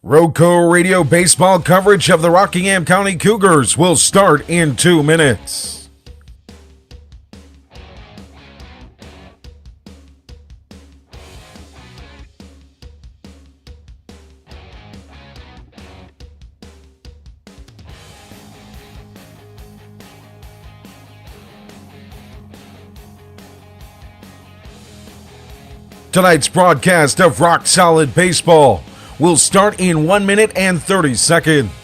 Roco Radio baseball coverage of the Rockingham County Cougars will start in 2 minutes. Tonight's broadcast of Rock Solid Baseball will start in 1 minute and 30 seconds.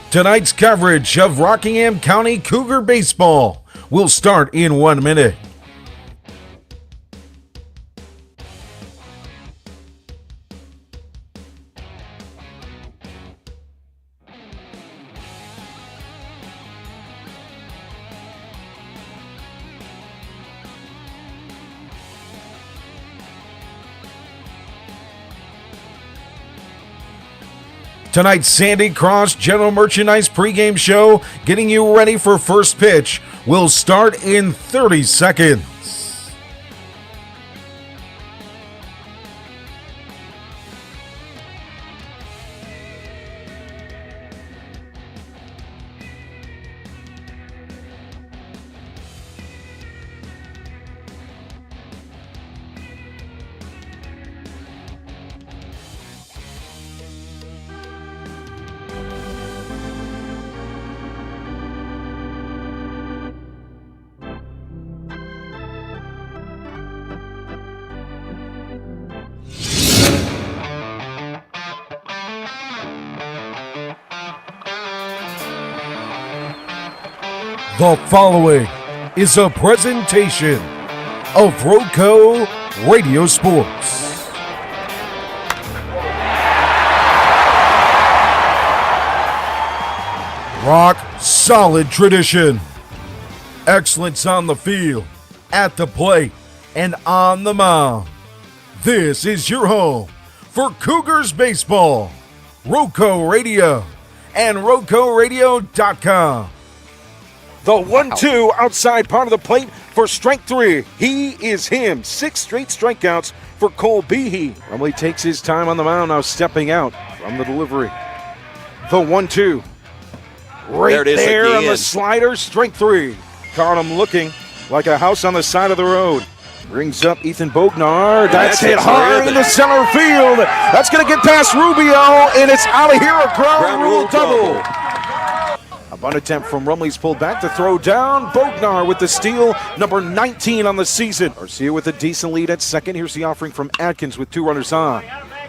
Tonight's coverage of Rockingham County Cougar baseball will start in 1 minute. Tonight's Sandy Cross General Merchandise pregame show, getting you ready for first pitch, will start in 30 seconds. The following is a presentation of Roco Radio Sports. Rock solid tradition. Excellence on the field, at the plate, and on the mound. This is your home for Cougars baseball. Roco Radio and RocoRadio.com. The 1-2 outside part of the plate for strike three. He is him. 6 straight strikeouts for Cole Behe. Rumley takes his time on the mound, now stepping out from the delivery. The 1-2. Right there on the slider, strike three. Caught him looking like a house on the side of the road. Brings up Ethan Bognar. That's hit hard into center field. That's going to get past Rubio, and it's out of here. A ground rule double. A bunt attempt from Rumley's pulled back to throw down. Bognar with the steal, number 19 on the season. Garcia with a decent lead at second. Here's the offering from Atkins with 2 runners on.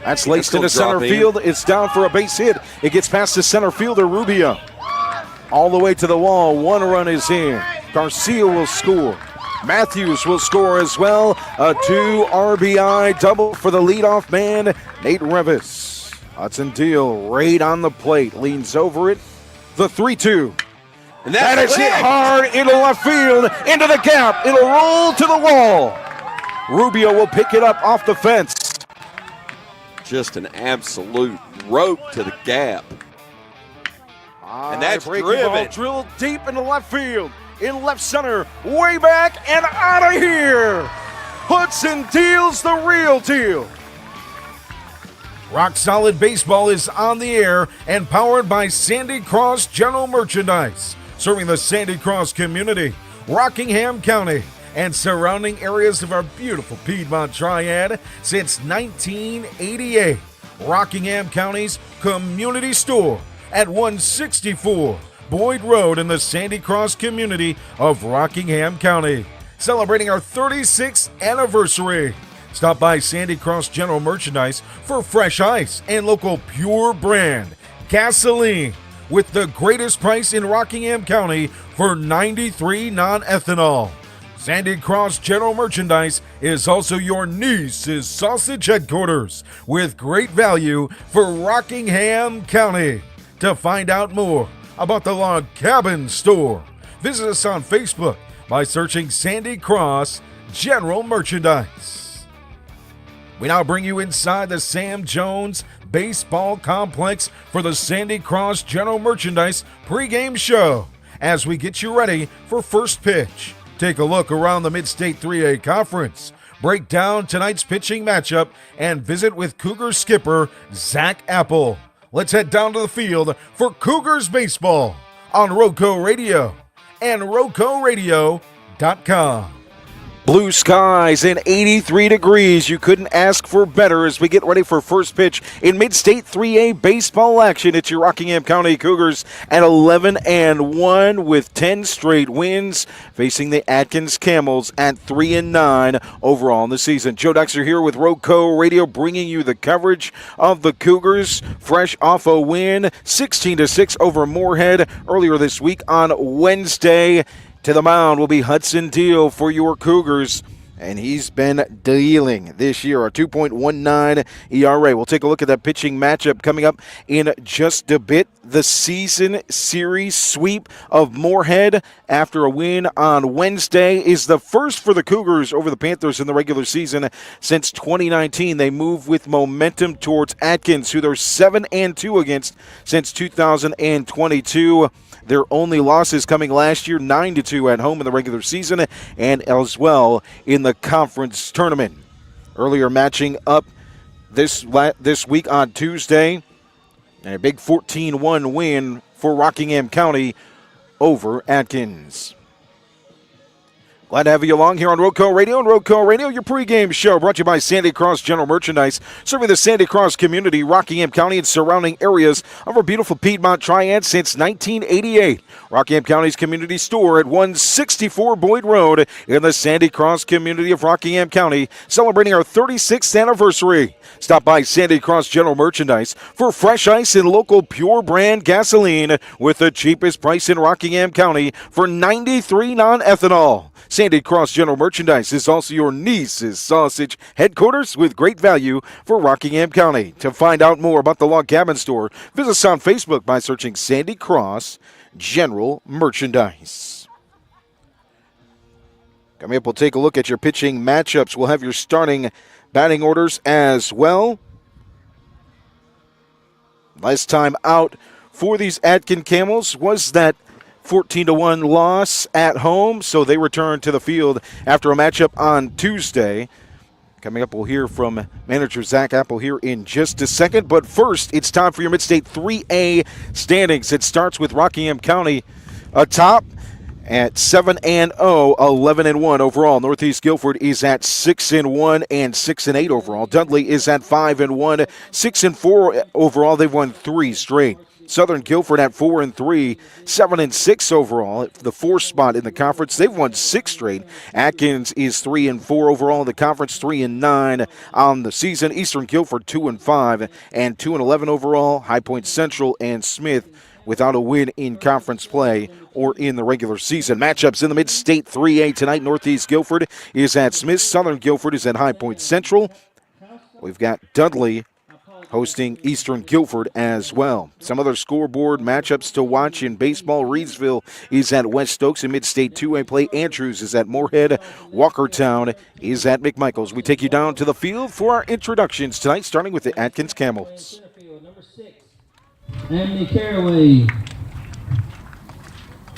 That's laced into center field. It's down for a base hit. It gets past the center fielder, Rubio. All the way to the wall. 1 run is in. Garcia will score. Matthews will score as well. A 2 RBI double for the leadoff man, Nate Revis. Hudson Deal right on the plate. Leans over it. The 3-2. And it's hit hard into left field, into the gap. It'll roll to the wall. Rubio will pick it up off the fence. Just an absolute rope to the gap. And that's driven. Ball drilled deep into left field, in left center, way back and out of here. Hudson Deal's the real deal. Rock Solid Baseball is on the air and powered by Sandy Cross General Merchandise, serving the Sandy Cross community, Rockingham County, and surrounding areas of our beautiful Piedmont Triad since 1988. Rockingham County's community store at 164 Boyd Road in the Sandy Cross community of Rockingham County, celebrating our 36th anniversary. Stop by Sandy Cross General Merchandise for fresh ice and local pure brand gasoline with the greatest price in Rockingham County for 93 non-ethanol. Sandy Cross General Merchandise is also your niece's sausage headquarters with great value for Rockingham County. To find out more about the Log Cabin Store, Visit us on Facebook by searching Sandy Cross General Merchandise. We now bring you inside the Sam Jones Baseball Complex for the Sandy Cross General Merchandise pregame show as we get you ready for first pitch. Take a look around the Mid-State 3A Conference, break down tonight's pitching matchup, and visit with Cougar skipper Zach Apple. Let's head down to the field for Cougars baseball on Roco Radio and RocoRadio.com. Blue skies and 83 degrees. You couldn't ask for better as we get ready for first pitch in Mid-State 3A baseball action. It's your Rockingham County Cougars at 11-1 with 10 straight wins, facing the Atkins Camels at 3-9 overall in the season. Joe Dexter here with Roco Radio, bringing you the coverage of the Cougars, fresh off a win 16-6 over Moorhead earlier this week on Wednesday. To the mound will be Hudson Deal for your Cougars, and he's been dealing this year, a 2.19 ERA. We'll take a look at that pitching matchup coming up in just a bit. The season series sweep of Moorhead after a win on Wednesday is the first for the Cougars over the Panthers in the regular season since 2019. They move with momentum towards Atkins, who they're 7-2 against since 2022. Their only losses coming last year, 9-2 at home in the regular season and as well in the conference tournament. Earlier matching up this week on Tuesday, and a big 14-1 win for Rockingham County over Atkins. Glad to have you along here on Roco Radio and Roco Radio, your pregame show brought to you by Sandy Cross General Merchandise, serving the Sandy Cross community, Rockingham County, and surrounding areas of our beautiful Piedmont Triad since 1988. Rockingham County's community store at 164 Boyd Road in the Sandy Cross community of Rockingham County, celebrating our 36th anniversary. Stop by Sandy Cross General Merchandise for fresh ice and local pure brand gasoline with the cheapest price in Rockingham County for 93 non-ethanol. Sandy Cross General Merchandise is also your niece's sausage headquarters with great value for Rockingham County. To find out more about the Log Cabin Store, visit us on Facebook by searching Sandy Cross General Merchandise. Coming up, we'll take a look at your pitching matchups. We'll have your starting batting orders as well. Last time out for these Atkins Camels was that 14-1 loss at home, so they return to the field after a matchup on Tuesday. Coming up, we'll hear from manager Zach Apple here in just a second. But first, it's time for your Mid-State 3A standings. It starts with Rockingham County atop at 7-0, 11-1 overall. Northeast Guilford is at 6-1 and 6-8 overall. Dudley is at 5-1, 6-4 overall. They've won 3 straight. Southern Guilford at 4-3, 7-6 overall. The 4th spot in the conference. They've won 6 straight. Atkins is 3-4 overall in the conference, 3-9 on the season. Eastern Guilford 2-5 and 2-11 overall. High Point Central and Smith without a win in conference play or in the regular season. Matchups in the Mid-State 3A tonight. Northeast Guilford is at Smith. Southern Guilford is at High Point Central. We've got Dudley hosting Eastern Guilford as well. Some other scoreboard matchups to watch in baseball. Reedsville is at West Stokes in Mid-State 2A play. Andrews is at Moorhead. Walkertown is at McMichaels. We take you down to the field for our introductions tonight, starting with the Atkins Camels. Number 6, Anthony Caraway.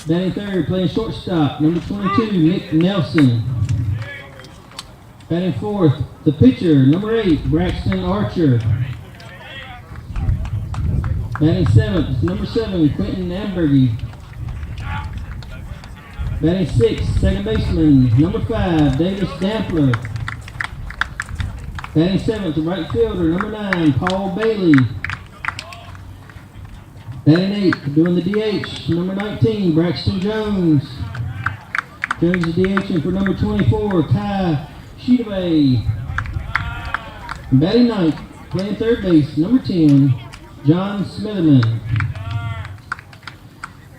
Batting third, playing shortstop. Number 22, Nick Nelson. Batting fourth, the pitcher, number 8, Braxton Archer. Batting seventh, number 7, Quentin Ambergy. Batting sixth, second baseman, number 5, Davis Dampler. Batting seventh, right fielder, number 9, Paul Bailey. Batting eighth, doing the DH, number 19, Braxton Jones. Jones is DHing for number 24, Kai Sheetaway. Batting ninth, playing third base, number 10, John Smitherman.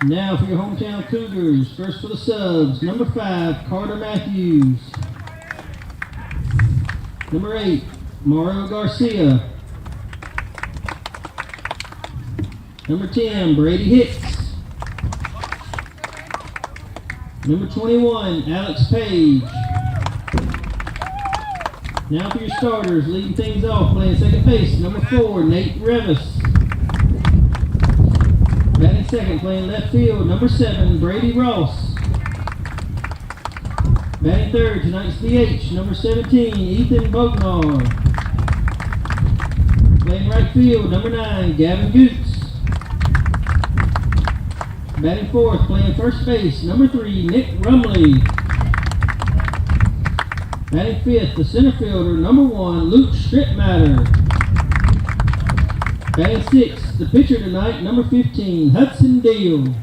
Now for your hometown Cougars, first for the subs, number 5, Carter Matthews. Number 8, Mario Garcia. Number 10, Brady Hicks. Number 21, Alex Page. Now for your starters, leading things off, playing second base, number 4, Nate Revis. Batting second, playing left field, number 7, Brady Ross. Batting third, tonight's DH, number 17, Ethan Bognar. Playing right field, number 9, Gavin Goots. Batting fourth, playing first base, number 3, Nick Rumley. Batting fifth, the center fielder, number 1, Luke Strittmatter. Batting sixth, the pitcher tonight, number 15, Hudson Deal.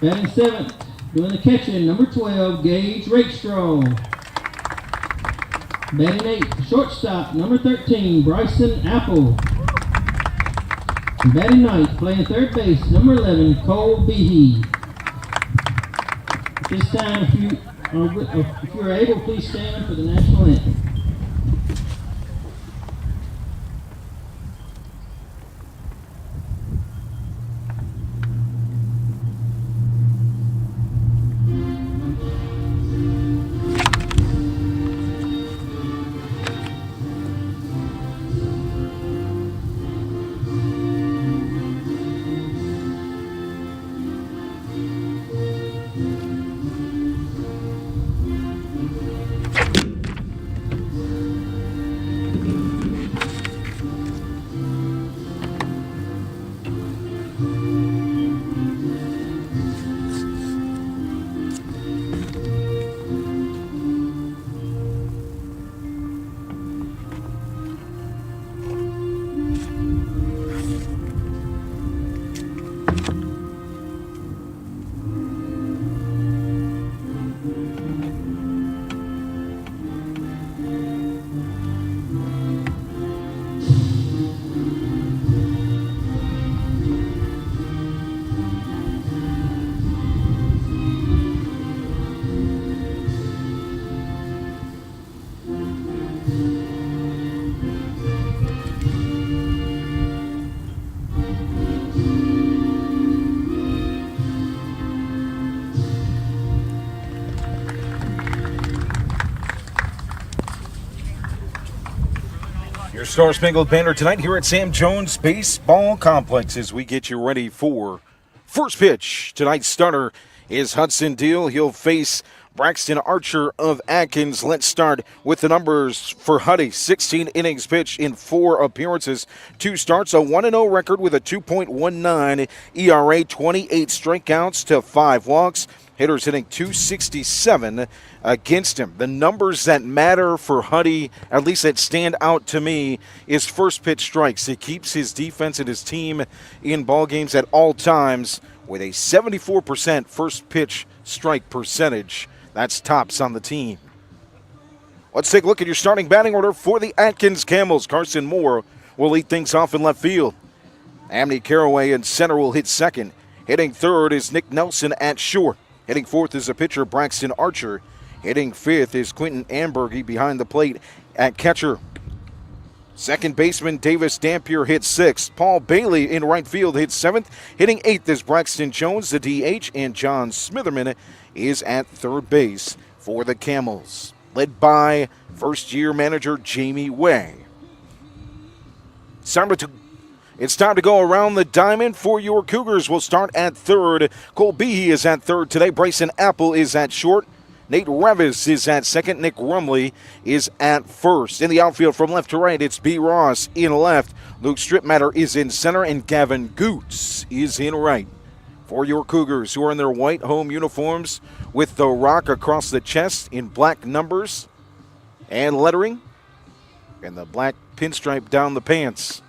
Batting seventh, doing the catching, number 12, Gage Rakestraw. Batting eighth, the shortstop, number 13, Bryson Apple. And batting ninth, playing third base, number 11, Cole Behe. At this time, if you're able, please stand for the national anthem. Your Star Spangled Banner tonight here at Sam Jones Baseball Complex as we get you ready for first pitch. Tonight's starter is Hudson Deal. He'll face Braxton Archer of Atkins. Let's start with the numbers for Huddy. 16 innings pitched in 4 appearances, 2 starts, a 1-0 record with a 2.19 ERA, 28 strikeouts to 5 walks. Hitters hitting .267 against him. The numbers that matter for Huddy, at least that stand out to me, is first pitch strikes. He keeps his defense and his team in ball games at all times with a 74% first pitch strike percentage. That's tops on the team. Let's take a look at your starting batting order for the Atkins Camels. Carson Moore will lead things off in left field. Amity Caraway in center will hit second. Hitting third is Nick Nelson at short. Hitting fourth is a pitcher, Braxton Archer. Hitting fifth is Quentin Ambergy behind the plate at catcher. Second baseman Davis Dampier hits sixth. Paul Bailey in right field hits seventh. Hitting eighth is Braxton Jones, the DH, and John Smitherman is at third base for the Camels, led by first-year manager Jamie Way. It's time to go around the diamond for your Cougars. We'll start at third. Cole Behe is at third today. Bryson Apple is at short. Nate Revis is at second. Nick Rumley is at first. In the outfield from left to right, it's B. Ross in left. Luke Strittmatter is in center, and Gavin Goots is in right. For your Cougars, who are in their white home uniforms with the rock across the chest in black numbers and lettering, and the black pinstripe down the pants.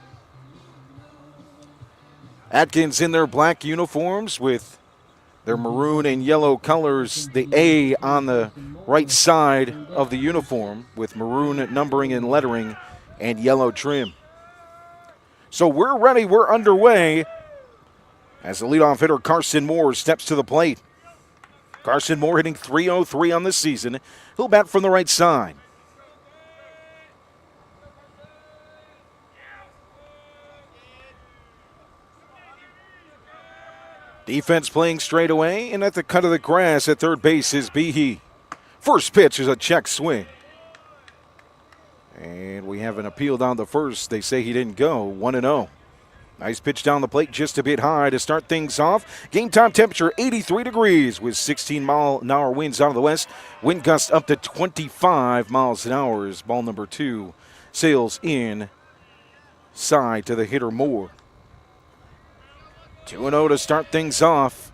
Atkins in their black uniforms with their maroon and yellow colors, the A on the right side of the uniform with maroon numbering and lettering and yellow trim. So we're ready, we're underway as the leadoff hitter Carson Moore steps to the plate. Carson Moore hitting .303 on the season. He'll bat from the right side. Defense playing straight away, and at the cut of the grass at third base is Behe. First pitch is a check swing. And we have an appeal down the first. They say he didn't go. 1-0. Nice pitch down the plate, just a bit high to start things off. Game time temperature 83 degrees with 16-mile-an-hour winds out of the west. Wind gust up to 25 miles an hour as ball number 2 sails in side to the hitter Moore. 2-0 to start things off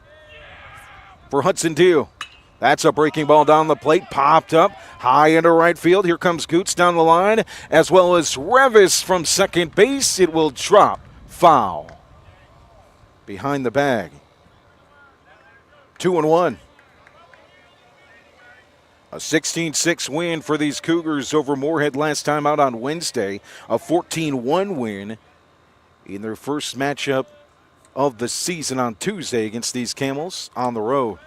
for Hudson Deal. That's a breaking ball down the plate, popped up high into right field. Here comes Goots down the line, as well as Revis from second base. It will drop foul behind the bag. 2-1. A 16-6 win for these Cougars over Moorhead last time out on Wednesday. A 14-1 win in their first matchup of the season on Tuesday against these Camels on the road.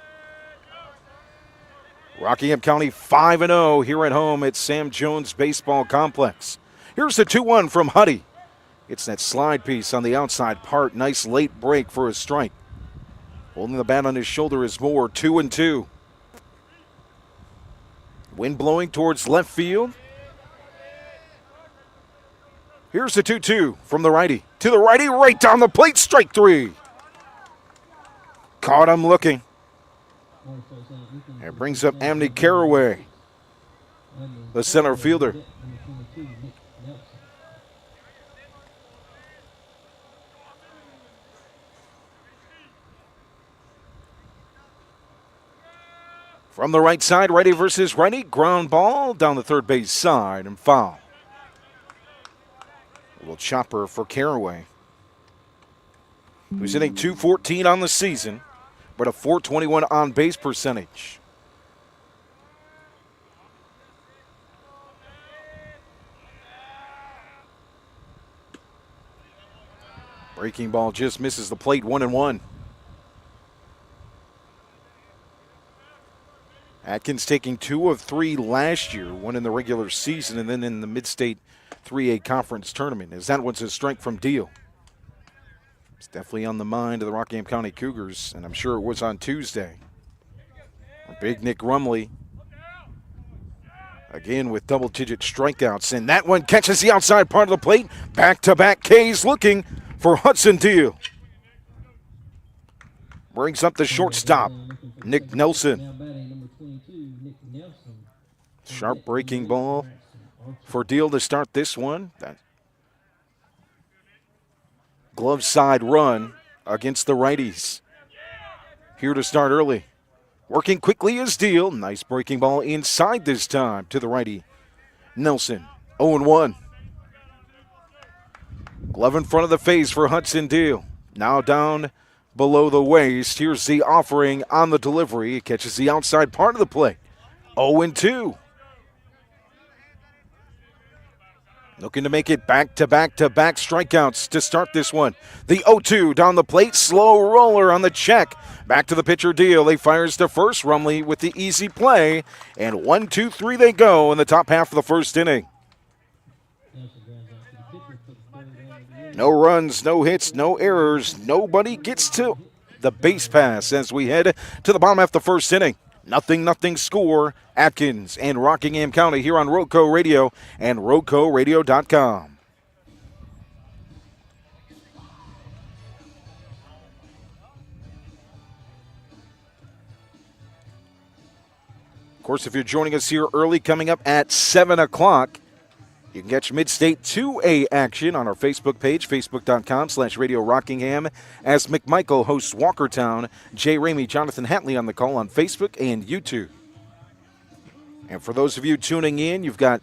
Rockingham County 5-0 here at home at Sam Jones Baseball Complex. Here's the 2-1 from Huddy. It's that slide piece on the outside part. Nice late break for a strike. Holding the bat on his shoulder is Moore. 2-2. Wind blowing towards left field. Here's the 2-2 from the righty. To the righty, right down the plate, strike 3. Caught him looking. It brings up Amity Caraway, the center fielder. From the right side, righty versus righty, ground ball down the third base side and foul. A little chopper for Caraway, who's hitting .214 on the season, but a .421 on base percentage. Breaking ball just misses the plate. 1-1. Atkins taking 2 of 3 last year, 1 in the regular season and then in the Mid-State 3A Conference Tournament, as that one's a strike from Deal. It's definitely on the mind of the Rockingham County Cougars, and I'm sure it was on Tuesday. Big Nick Rumley, again with double-digit strikeouts, and that one catches the outside part of the plate. Back-to-back Ks looking for Hudson Deal. Brings up the shortstop, Nick Nelson. Sharp breaking ball for Deal to start this one. That glove side run against the righties. Here to start early. Working quickly is Deal. Nice breaking ball inside this time to the righty, Nelson. 0-1. Glove in front of the face for Hudson Deal. Now down below the waist. Here's the offering on the delivery. It catches the outside part of the plate. 0-2. Looking to make it back-to-back-to-back strikeouts to start this one. The 0-2 down the plate. Slow roller on the check. Back to the pitcher Deal. He fires to first. Rumley with the easy play. And 1, 2, 3 they go in the top half of the first inning. No runs, no hits, no errors. Nobody gets to the base pass as we head to the bottom half of the first inning. Nothing score. Atkins and Rockingham County here on Roco Radio and RocoRadio.com. Of course, if you're joining us here early, coming up at 7 o'clock, you can catch Mid-State 2A action on our Facebook page, facebook.com/Radio Rockingham, as McMichael hosts Walkertown. Jay Ramey, Jonathan Hatley on the call on Facebook and YouTube. And for those of you tuning in, you've got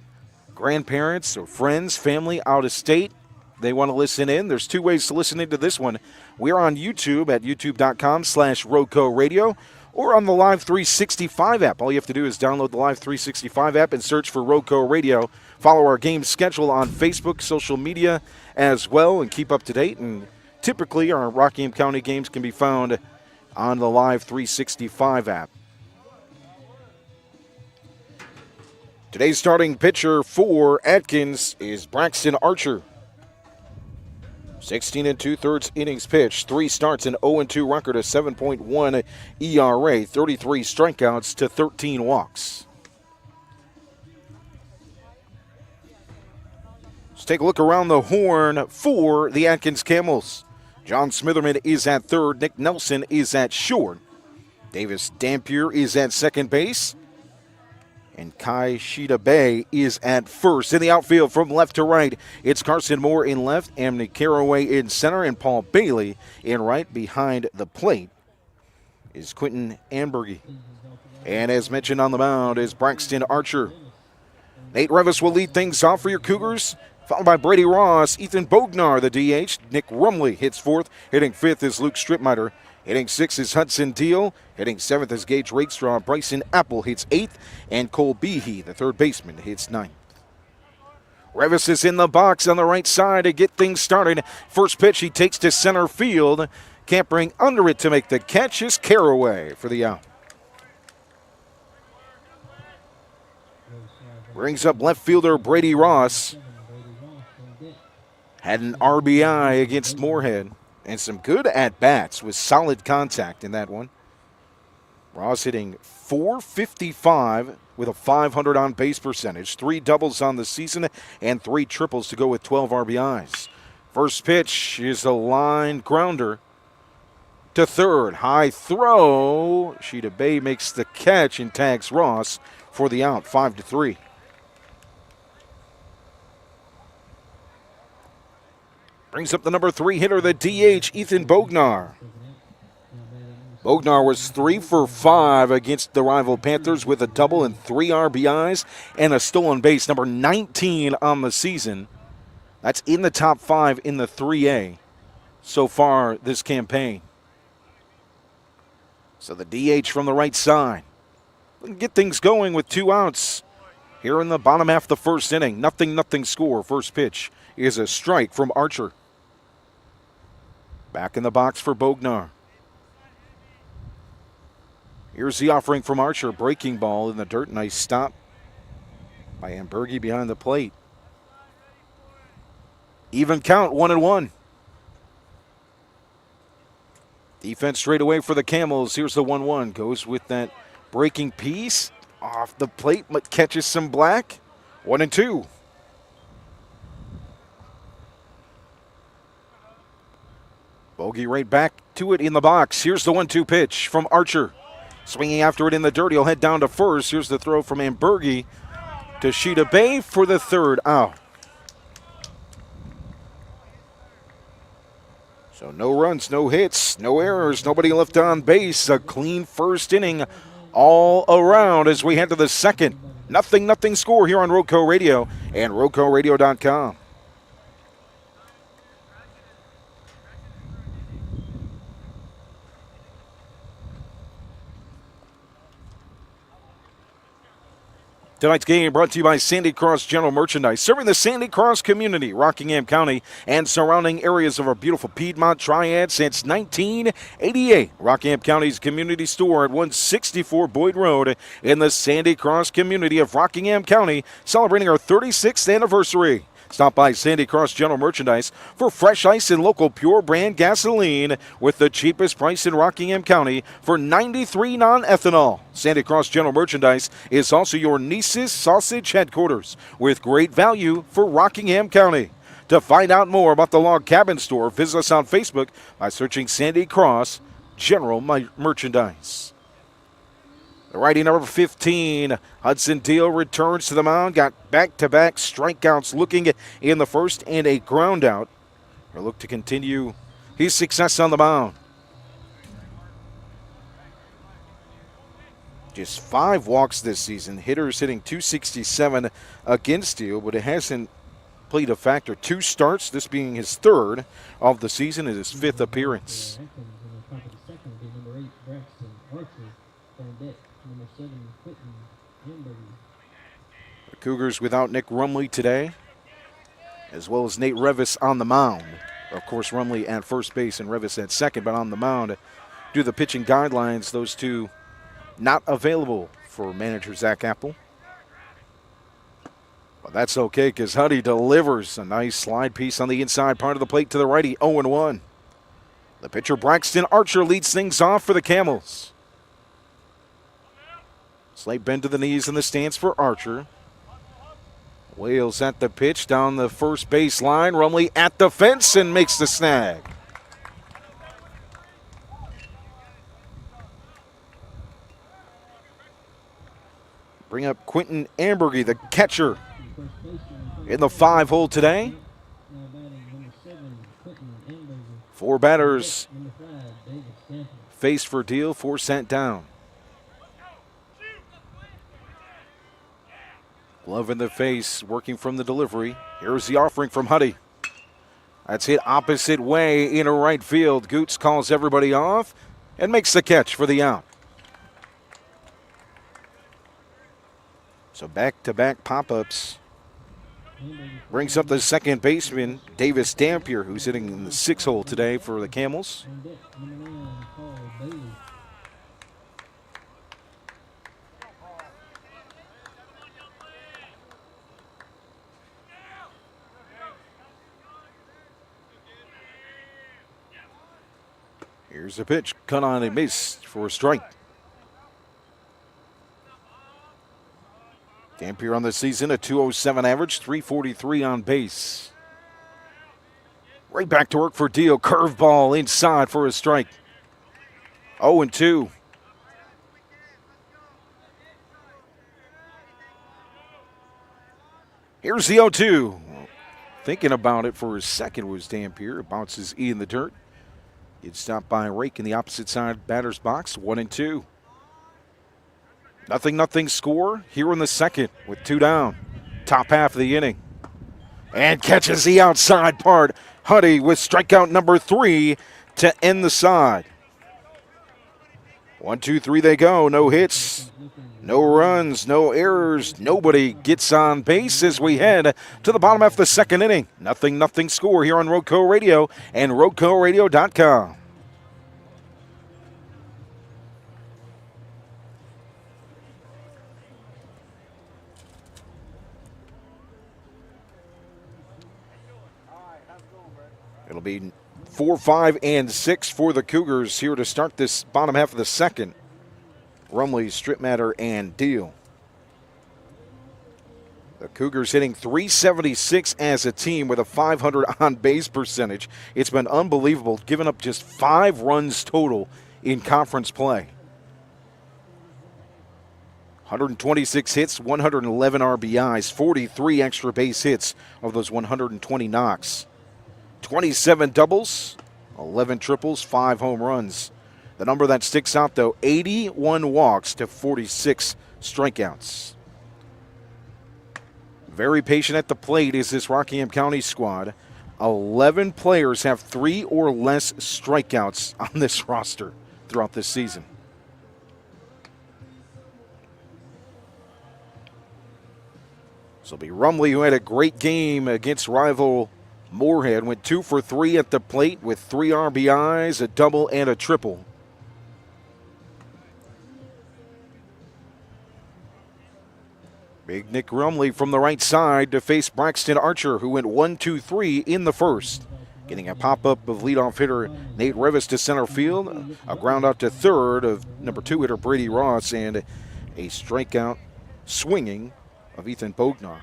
grandparents or friends, family out of state. They want to listen in. There's 2 ways to listen into this one. We're on YouTube at youtube.com/Roco Radio or on the Live 365 app. All you have to do is download the Live 365 app and search for Roco Radio. Follow our game schedule on Facebook, social media as well, and keep up to date. And typically our Rockingham County games can be found on the Live 365 app. Today's starting pitcher for Atkins is Braxton Archer. 16 2/3 innings pitched, 3 starts, an 0-2 record, a 7.1 ERA, 33 strikeouts to 13 walks. Let's take a look around the horn for the Atkins Camels. John Smitherman is at third. Nick Nelson is at short. Davis Dampier is at second base. And Kai Shida Bay is at first. In the outfield from left to right, it's Carson Moore in left, Amney Caraway in center, and Paul Bailey in right. Behind the plate is Quentin Ambergy. And as mentioned on the mound is Braxton Archer. Nate Revis will lead things off for your Cougars, followed by Brady Ross, Ethan Bognar, the DH. Nick Rumley hits fourth. Hitting fifth is Luke Strittmeyer. Hitting sixth is Hudson Deal. Hitting seventh is Gage Rakestraw. Bryson Apple hits eighth. And Cole Behe, the third baseman, hits ninth. Revis is in the box on the right side to get things started. First pitch he takes to center field. Can't bring under it to make the catch is Caraway for the out. Brings up left fielder Brady Ross. Had an RBI against Moorhead. And some good at-bats with solid contact in that one. Ross hitting .455 with a .500 on-base percentage, 3 doubles on the season, and 3 triples to go with 12 RBIs. First pitch is a line grounder to third. High throw. Shida Bay makes the catch and tags Ross for the out, 5-3. Brings up the number 3 hitter, the DH, Ethan Bognar. Bognar was 3 for 5 against the rival Panthers with a double and 3 RBIs and a stolen base, number 19 on the season. That's in the top 5 in the 3A so far this campaign. So the DH from the right side. Get things going with 2 outs here in the bottom half of the first inning. Nothing score. First pitch is a strike from Archer. Back in the box for Bognar. Here's the offering from Archer. Breaking ball in the dirt. Nice stop by Ambergy behind the plate. Even count, 1-1. Defense straight away for the Camels. Here's the 1-1. Goes with that breaking piece. Off the plate, but catches some black. 1-2. Bogey right back to it in the box. Here's the 1-2 pitch from Archer. Swinging after it in the dirt. He'll head down to first. Here's the throw from Ambergy to Shida Bay for the third out. So no runs, no hits, no errors, nobody left on base. A clean first inning all around as we head to the second. Nothing score here on Roco Radio and RocoRadio.com. Tonight's game brought to you by Sandy Cross General Merchandise, serving the Sandy Cross community, Rockingham County, and surrounding areas of our beautiful Piedmont Triad since 1988. Rockingham County's community store at 164 Boyd Road in the Sandy Cross community of Rockingham County, celebrating our 36th anniversary. Stop by Sandy Cross General Merchandise for fresh ice and local pure brand gasoline with the cheapest price in Rockingham County for 93 non-ethanol. Sandy Cross General Merchandise is also your Niece's Sausage headquarters with great value for Rockingham County. To find out more about the Log Cabin Store, visit us on Facebook by searching Sandy Cross General Merchandise. The righty number 15, Hudson Deal, returns to the mound. Got back-to-back strikeouts looking in the first and a ground out. He'll look to continue his success on the mound. Just 5 walks this season. Hitters hitting .267 against Deal, but it hasn't played a factor. 2 starts, this being his 3rd of the season and his 5th appearance. The Cougars without Nick Rumley today, as well as Nate Revis on the mound. Of course, Rumley at first base and Revis at second, but on the mound, due to the pitching guidelines, those two not available for manager Zach Apple. But that's okay because Huddy delivers a nice slide piece on the inside part of the plate to the righty, 0-1. The pitcher, Braxton Archer, leads things off for the Camels. Slight bend to the knees in the stance for Archer. Wales at the pitch down the first base line. Rumley at the fence and makes the snag. Bring up Quentin Ambergy, the catcher, in the 5-hole today. 4 batters faced for deal, 4 sent down. Glove in the face, working from the delivery. Here's the offering from Huddy. That's hit opposite way into right field. Goots calls everybody off and makes the catch for the out. So back-to-back pop-ups. Brings up the second baseman, Davis Dampier, who's hitting in the 6-hole today for the Camels. Here's a pitch, cut on and missed for a strike. Dampier on the season, a .207 average, .343 on base. Right back to work for Dio. Curveball inside for a strike. 0-2. Here's the 0-2. Thinking about it for a second was Dampier. Bounces E in the dirt. Gets stopped by a rake in the opposite side batter's box. 1-2. Nothing score here in the second with 2 down. Top half of the inning. And catches the outside part. Huddy with strikeout number 3 to end the side. 1, 2, 3 they go. No hits, no runs, no errors. Nobody gets on base as we head to the bottom half of the second inning. Nothing score here on Roadco Radio and RoadcoRadio.com. It'll be 4, 5, and 6 for the Cougars here to start this bottom half of the second. Rumley, Stripmatter, and Deal. The Cougars hitting .376 as a team with a .500 on-base percentage. It's been unbelievable, giving up just 5 runs total in conference play. 126 hits, 111 RBIs, 43 extra base hits of those 120 knocks. 27 doubles, 11 triples, 5 home runs. The number that sticks out, though, 81 walks to 46 strikeouts. Very patient at the plate is this Rockingham County squad. 11 players have 3 or less strikeouts on this roster throughout this season. So it'll be Rumley, who had a great game against rival Moorhead, went 2 for 3 at the plate with 3 RBIs, a double, and a triple. Big Nick Rumley from the right side to face Braxton Archer, who went 1, 2, 3 in the first. Getting a pop-up of leadoff hitter Nate Revis to center field, a ground out to third of number 2 hitter Brady Ross, and a strikeout swinging of Ethan Bognar.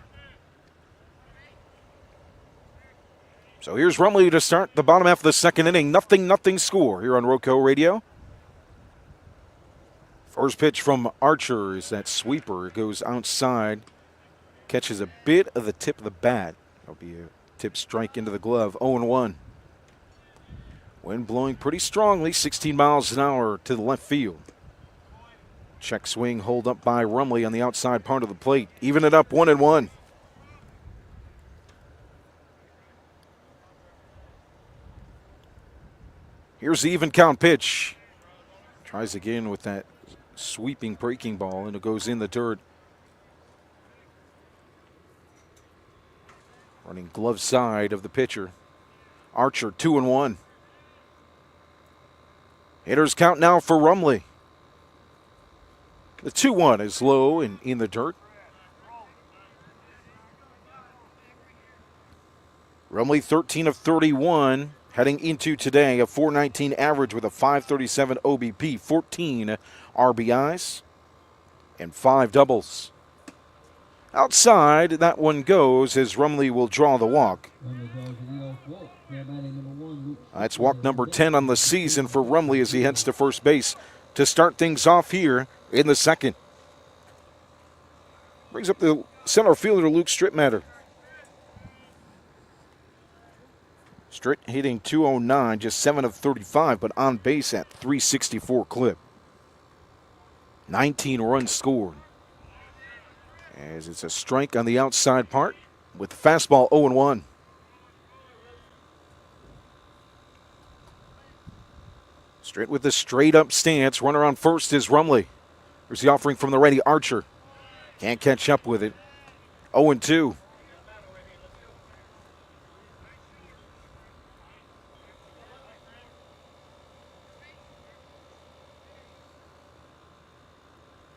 So here's Rumley to start the bottom half of the second inning. Nothing score here on Roadco Radio. First pitch from Archer is that sweeper. It goes outside. Catches a bit of the tip of the bat. That'll be a tip strike into the glove. 0-1. Wind blowing pretty strongly. 16 miles an hour to the left field. Check swing hold up by Rumley on the outside part of the plate. Even it up 1-1. Here's the even count pitch. Tries again with that sweeping breaking ball, and it goes in the dirt. Running glove side of the pitcher. Archer 2-1. Hitters count now for Rumley. The 2-1 is low and in the dirt. Rumley 13 of 31, heading into today a .419 average with a .537 OBP, 14 RBIs, and 5 doubles. Outside, that one goes as Rumley will draw the walk. That's walk number 10 on the season for Rumley as he heads to first base to start things off here in the second. Brings up the center fielder, Luke Strittmatter. Stritt hitting .209, just 7 of 35, but on base at .364 clip. 19 runs scored. As it's a strike on the outside part with the fastball 0-1. Stritt with the straight up stance. Runner on first is Rumley. There's the offering from the righty Archer. Can't catch up with it. 0-2.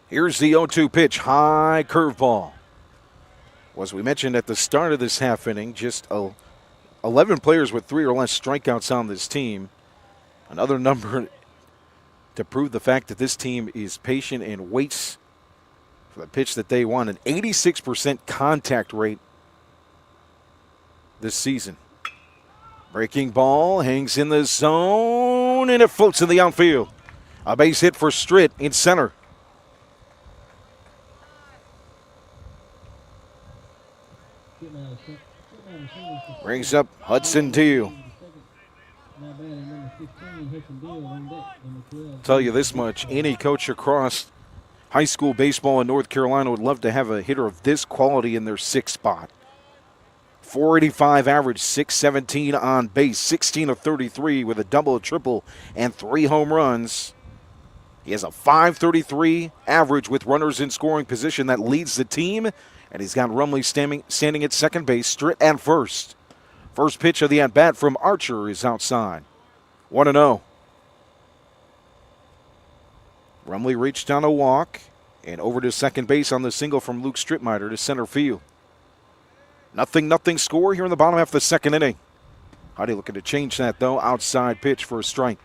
Here's the 0-2 pitch, high curveball. Well, as we mentioned at the start of this half inning, just 11 players with 3 or less strikeouts on this team. Another number to prove the fact that this team is patient and waits for the pitch that they want. An 86% contact rate this season. Breaking ball hangs in the zone, and it floats in the outfield. A base hit for Stritt in center. Brings up Hudson Deal. Tell you this much, any coach across high school baseball in North Carolina would love to have a hitter of this quality in their 6th spot. .485 average, .617 on base, 16 of 33 with a double, a triple, and 3 home runs. He has a .533 average with runners in scoring position that leads the team. And he's got Rumley standing at second base, Stritt at first. First pitch of the at-bat from Archer is outside. 1-0. Rumley reached down a walk and over to second base on the single from Luke Strittmatter to center field. 0-0 score here in the bottom half of the second inning. Huddy looking to change that, though. Outside pitch for a strike.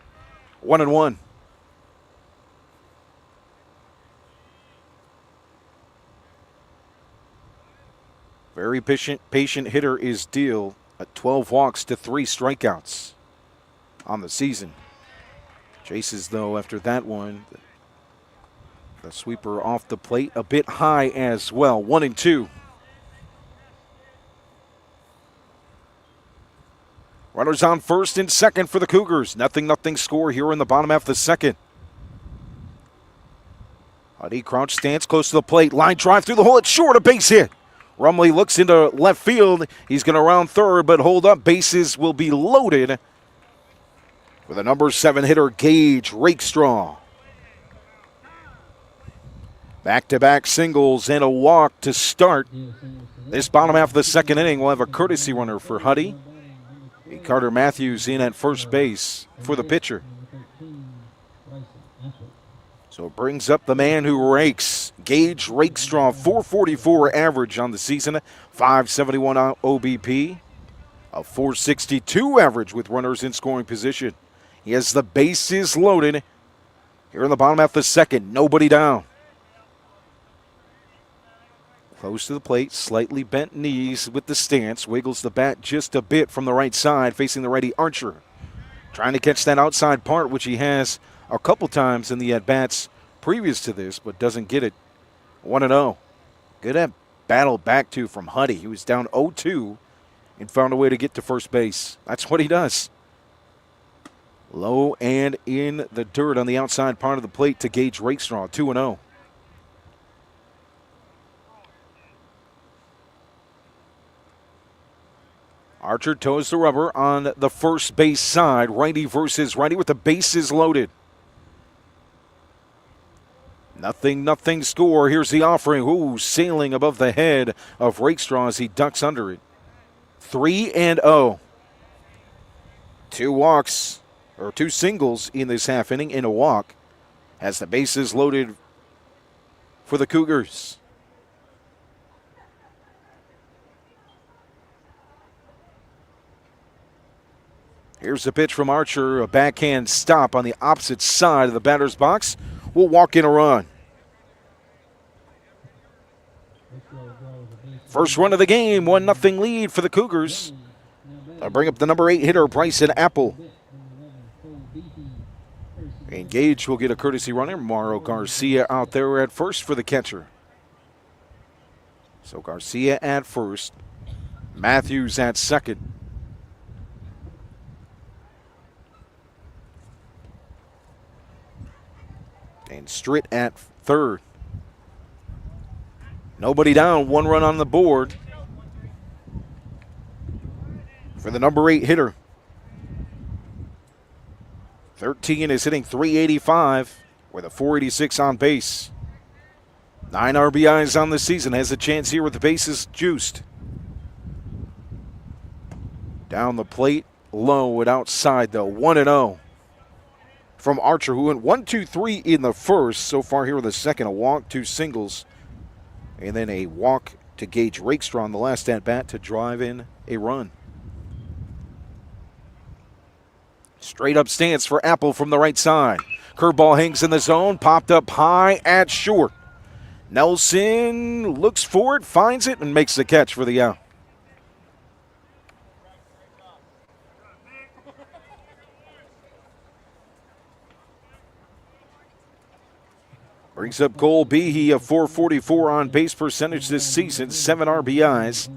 1-1. Very patient hitter is Deal at 12 walks to 3 strikeouts on the season. Chases, though, after that one. The sweeper off the plate a bit high as well. 1-2. Runners on first and second for the Cougars. 0-0 score here in the bottom half of the second. Huddy crouch stance close to the plate. Line drive through the hole. It's short. A base hit. Rumley looks into left field. He's going to round third, but hold up. Bases will be loaded with a number 7 hitter, Gage Rakestraw. Back-to-back singles and a walk to start this bottom half of the second inning. We'll have a courtesy runner for Huddy. Carter Matthews in at first base for the pitcher. So it brings up the man who rakes, Gage Rakestraw, .444 average on the season, .571 OBP, a .462 average with runners in scoring position. He has the bases loaded here in the bottom half of the second. Nobody down. Close to the plate, slightly bent knees with the stance. Wiggles the bat just a bit from the right side, facing the righty Archer. Trying to catch that outside part, which he has a couple times in the at-bats previous to this, but doesn't get it. 1-0. Good at battle back to from Huddy. He was down 0-2 and found a way to get to first base. That's what he does. Low and in the dirt on the outside part of the plate to Gage Rakestraw. 2-0. Archer toes the rubber on the first base side. Righty versus righty with the bases loaded. 0-0 score. Here's the offering. Ooh, sailing above the head of Rakestraw as he ducks under it. 3-0. 2 walks, or 2 singles in this half inning and a walk. Has the bases loaded for the Cougars. Here's the pitch from Archer, a backhand stop on the opposite side of the batter's box. Will walk in a run. First run of the game, 1-0 lead for the Cougars. I'll bring up the number 8 hitter, Bryson Apple. Engage will get a courtesy runner. Mauro Garcia out there at first for the catcher. So Garcia at first. Matthews at second. And Stritt at third. Nobody down, 1 run on the board for the number 8 hitter. 13 is hitting .385 with a .486 on base. 9 RBIs on the season. Has a chance here with the bases juiced. Down the plate, low and outside though. 1-0 from Archer, who went 1-2-3 in the first. So far here in the second, a walk, 2 singles, and then a walk to Gage Rakestraw on the last at-bat to drive in a run. Straight up stance for Apple from the right side. Curveball hangs in the zone, popped up high at short. Nelson looks for it, finds it, and makes the catch for the out. Brings up Cole Behe, a .444 on base percentage this season, 7 RBIs.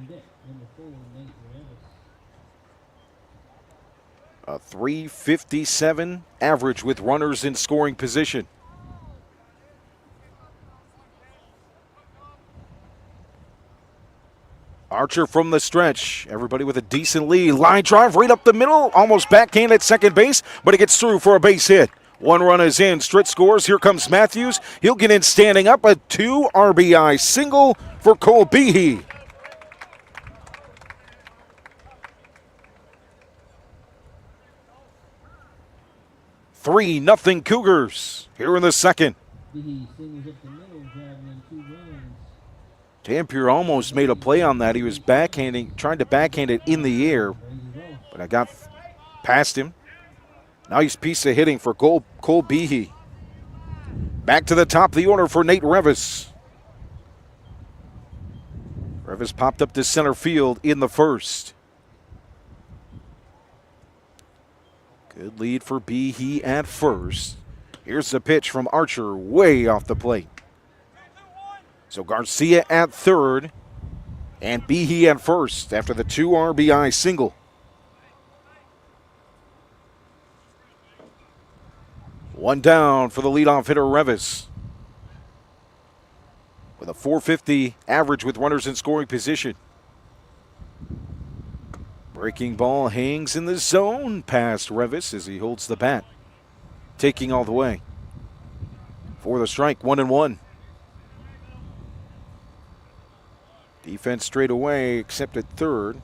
A .357 average with runners in scoring position. Archer from the stretch. Everybody with a decent lead. Line drive right up the middle. Almost backhand at second base, but it gets through for a base hit. 1 run is in. Stritt scores. Here comes Matthews. He'll get in standing up. A 2 RBI single for Cole Behe. Nothing Cougars here in the second. Dampier almost made a play on that. He was backhanding, trying to backhand it in the air, but I got past him. Nice piece of hitting for Cole Behe. Back to the top of the order for Nate Revis. Revis popped up to center field in the first. Good lead for Behe at first. Here's the pitch from Archer, way off the plate. So Garcia at third and Behe at first after the 2 RBI single. One down for the leadoff hitter, Revis, with a .450 average with runners in scoring position. Breaking ball hangs in the zone past Revis as he holds the bat, taking all the way. For the strike, 1-1. Defense straight away, except at third,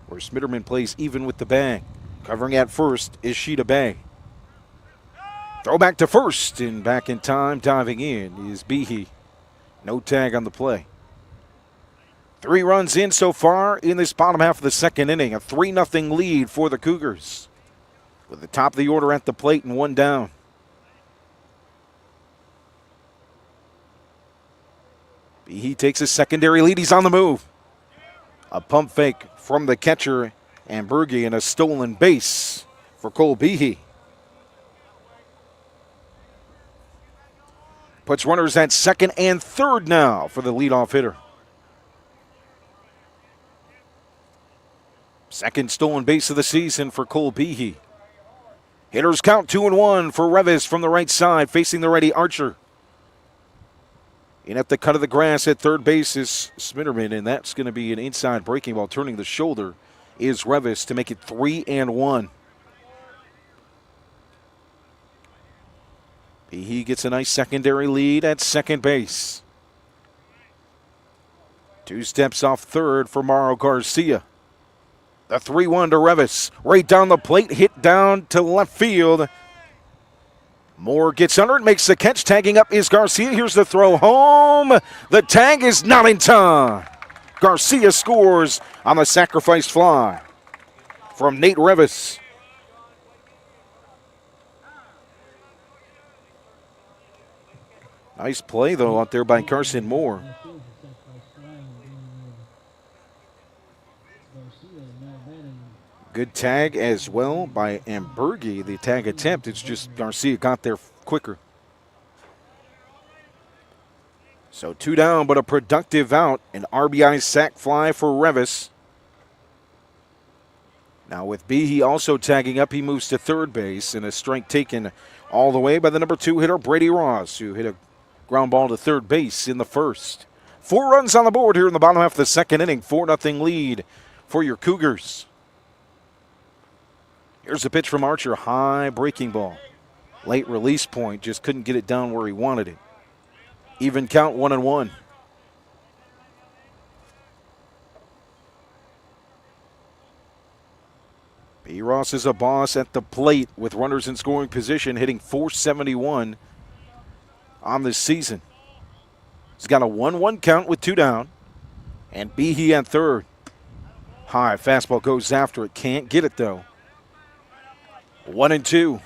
where Smitterman plays even with the bag. Covering at first is Sheeta Bay. Throw back to first, and back in time, diving in is Behe. No tag on the play. 3 runs in so far in this bottom half of the second inning. A 3-0 lead for the Cougars, with the top of the order at the plate and 1 down. Behe takes a secondary lead. He's on the move. A pump fake from the catcher, and Berge, and a stolen base for Cole Behe. Puts runners at second and third now for the leadoff hitter. Second stolen base of the season for Cole Behe. Hitters count 2-1 for Revis from the right side, facing the righty Archer. In at the cut of the grass at third base is Smitterman, and that's going to be an inside breaking ball. Turning the shoulder is Revis to make it 3-1. Behe gets a nice secondary lead at second base. 2 steps off third for Mauro Garcia. The 3-1 to Revis. Right down the plate, hit down to left field. Moore gets under it, makes the catch. Tagging up is Garcia. Here's the throw home. The tag is not in time. Garcia scores on the sacrifice fly from Nate Revis. Nice play, though, out there by Carson Moore. Good tag as well by Ambergi, the tag attempt. It's just Garcia got there quicker. So 2 down, but a productive out. An RBI sac fly for Revis. Now with Behe also tagging up, he moves to third base, and a strike taken all the way by the number 2 hitter, Brady Ross, who hit a ground ball to third base in the first. 4 runs on the board here in the bottom half of the second inning. 4-0 lead for your Cougars. Here's a pitch from Archer, high breaking ball. Late release point, just couldn't get it down where he wanted it. Even count, 1-1. B. Ross is a boss at the plate with runners in scoring position, hitting .471 on this season. He's got a 1-1 count with 2 down. And Behe at third. High fastball goes after it. Can't get it though. 1-2.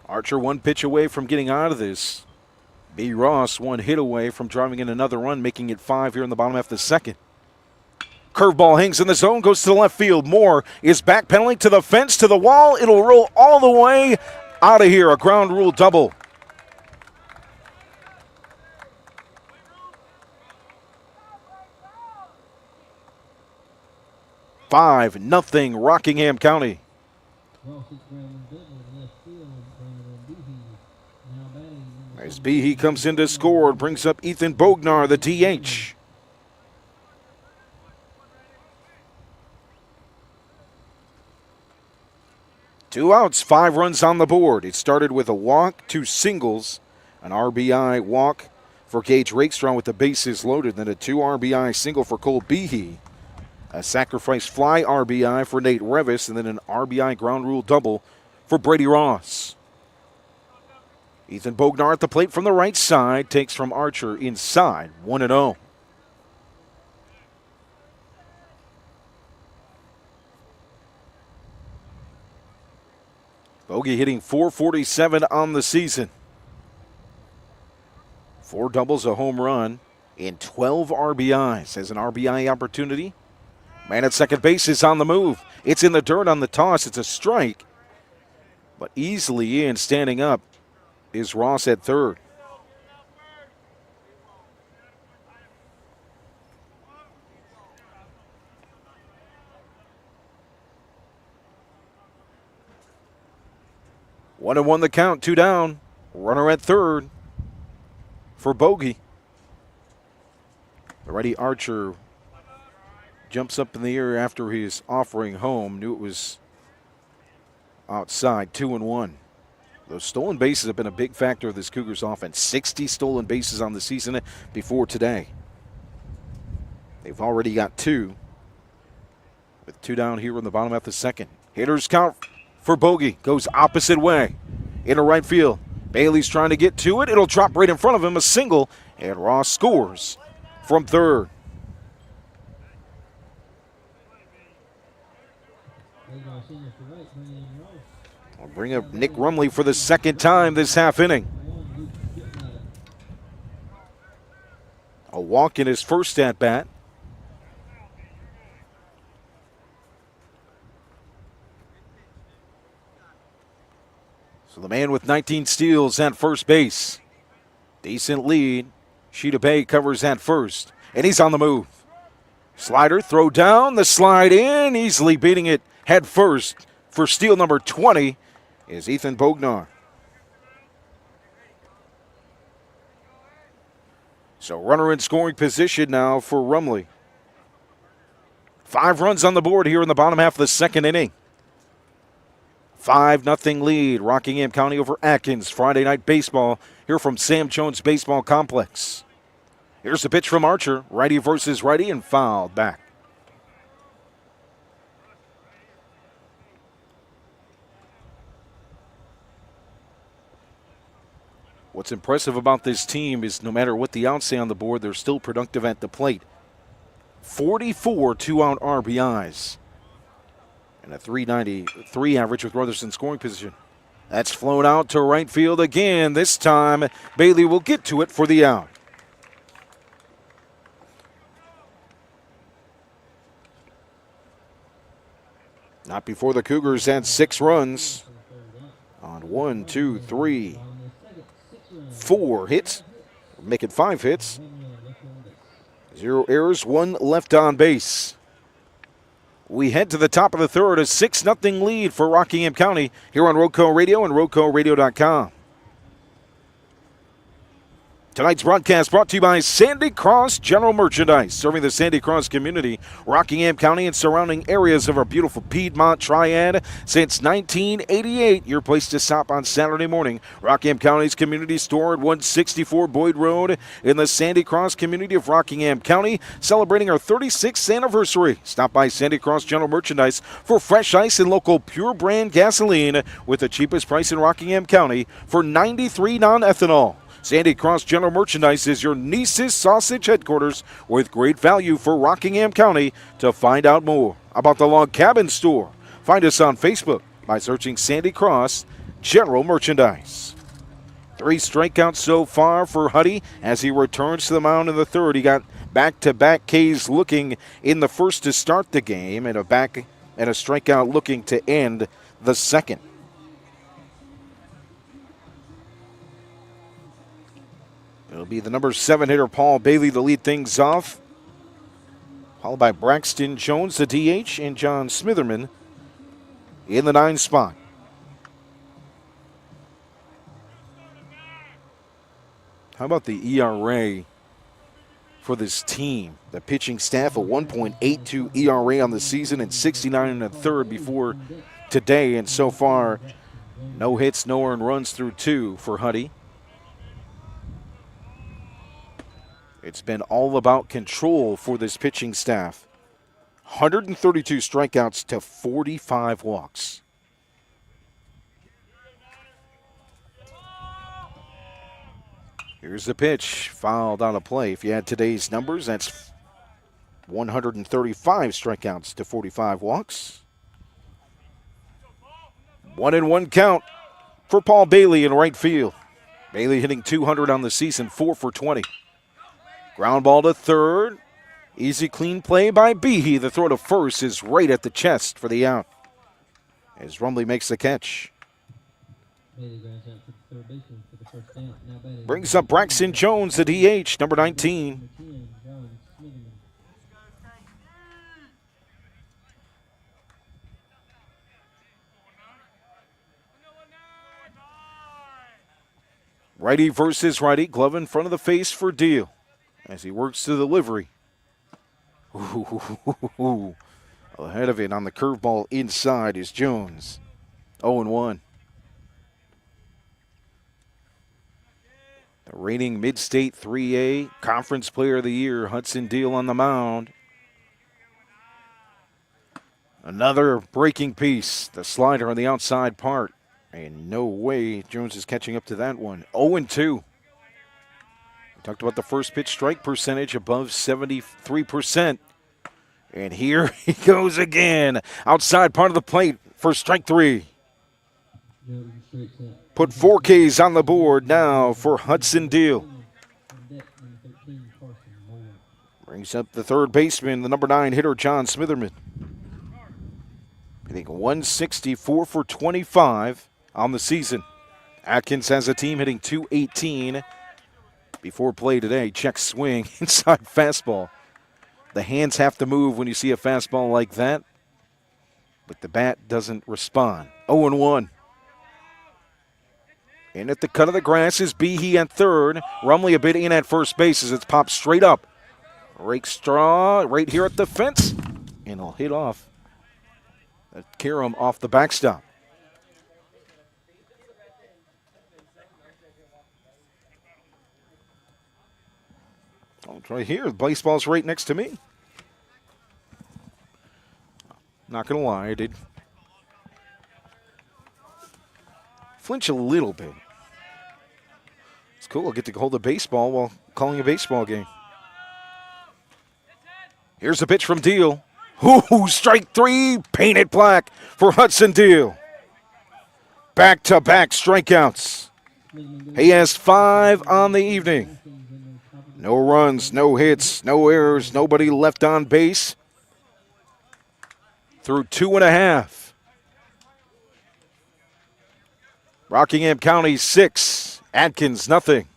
Archer 1 pitch away from getting out of this. B. Ross 1 hit away from driving in another run, making it 5 here in the bottom half of the second. Curveball hangs in the zone, goes to the left field. Moore is backpedaling to the fence, to the wall. It'll roll all the way out of here. A ground rule double. Five, nothing, Rockingham County. As Behe comes in to score, brings up Ethan Bognar, the DH. Two outs, 5 runs on the board. It started with a walk, 2 singles, an RBI walk for Gage Rakestrong with the bases loaded, then a 2 RBI single for Cole Behe, a sacrifice fly RBI for Nate Revis, and then an RBI ground rule double for Brady Ross. Ethan Bognar at the plate from the right side, takes from Archer inside, 1-0. Bogey hitting .447 on the season. 4 doubles, a home run, and 12 RBIs. Has an RBI opportunity. Man at second base is on the move. It's in the dirt on the toss. It's a strike, but easily in, standing up is Ross at third. One and one the count, 2 down. Runner at third for Bogey. The righty Archer jumps up in the air after his offering home. Knew it was outside, 2-1. Those stolen bases have been a big factor of this Cougars offense. 60 stolen bases on the season before today. They've already got 2. With 2 down here in the bottom half of the second. Hitters count for Bogey. Goes opposite way. Into right field. Bailey's trying to get to it. It'll drop right in front of him. A single. And Ross scores from third. I'll bring up Nick Rumley for the second time this half inning. A walk in his first at bat. So the man with 19 steals at first base. Decent lead. Sheeta Bay covers at first. And he's on the move. Slider, throw down, the slide in. Easily beating it head first for steal number 20 is Ethan Bognar. So runner in scoring position now for Rumley. 5 runs on the board here in the bottom half of the second inning. 5-0 lead, Rockingham County over Atkins. Friday night baseball here from Sam Jones Baseball Complex. Here's the pitch from Archer. Righty versus righty, and fouled back. What's impressive about this team is no matter what the outs say on the board, they're still productive at the plate. 44 2-out RBIs. and a .393 average with runners in scoring position. That's flown out to right field again. This time, Bailey will get to it for the out. Not before the Cougars had 6 runs on 1, 2, 3, 4 hits. Make it 5 hits. 0 errors, 1 left on base. We head to the top of the third, a 6-0 lead for Rockingham County here on Roco Radio and RocoRadio.com. Tonight's broadcast brought to you by Sandy Cross General Merchandise, serving the Sandy Cross community, Rockingham County, and surrounding areas of our beautiful Piedmont Triad since 1988. Your place to stop on Saturday morning. Rockingham County's community store at 164 Boyd Road in the Sandy Cross community of Rockingham County, celebrating our 36th anniversary. Stop by Sandy Cross General Merchandise for fresh ice and local pure brand gasoline with the cheapest price in Rockingham County for 93 non-ethanol. Sandy Cross General Merchandise is your niece's sausage headquarters with great value for Rockingham County. To find out more about the Log Cabin Store, find us on Facebook by searching Sandy Cross General Merchandise. 3 strikeouts so far for Huddy as he returns to the mound in the third. He got back-to-back Ks looking in the first to start the game, and a strikeout looking to end the second. It'll be the number 7 hitter, Paul Bailey, to lead things off, followed by Braxton Jones, the DH, and John Smitherman in the 9 spot. How about the ERA for this team? The pitching staff, a 1.82 ERA on the season and 69 1/3 before today, and so far, no hits, no earned runs through 2 for Huddy. It's been all about control for this pitching staff. 132 strikeouts to 45 walks. Here's the pitch, fouled on a play. If you add today's numbers, that's 135 strikeouts to 45 walks. 1-1 count for Paul Bailey in right field. Bailey hitting .200 on the season, 4 for 20. Ground ball to third. Easy, clean play by Behe. The throw to first is right at the chest for the out, as Rumley makes the catch. Brings up Braxton Jones, the DH, number 19. Righty versus righty, glove in front of the face for Deal as he works the delivery. Ooh. Ahead of it on the curveball inside is Jones. 0-1. The reigning Mid-State 3A Conference Player of the Year, Hudson Deal, on the mound. Another breaking piece, the slider on the outside part. And no way Jones is catching up to that one. 0-2. We talked about the first pitch strike percentage above 73%. And here he goes again. Outside part of the plate for strike 3. Put 4 Ks on the board now for Hudson Deal. Brings up the third baseman, the number 9 hitter, John Smitherman. Hitting 164 for 25 on the season. Atkins has a team hitting .218 before play today. Check swing, inside fastball. The hands have to move when you see a fastball like that, but the bat doesn't respond. 0-1. In at the cut of the grass is Behe at third. Rumley a bit in at first base as it's popped straight up. Rake straw right here at the fence, and he'll hit off. Karam off the backstop. Oh, it's right here. The baseball's right next to me. Not going to lie, I did flinch a little bit. It's cool. I'll get to hold the baseball while calling a baseball game. Here's the pitch from Deal. Ooh, strike three, painted black for Hudson Deal. Back-to-back strikeouts. He has 5 on the evening. No runs, no hits, no errors, nobody left on base. Through 2.5. Rockingham County 6, Atkins nothing.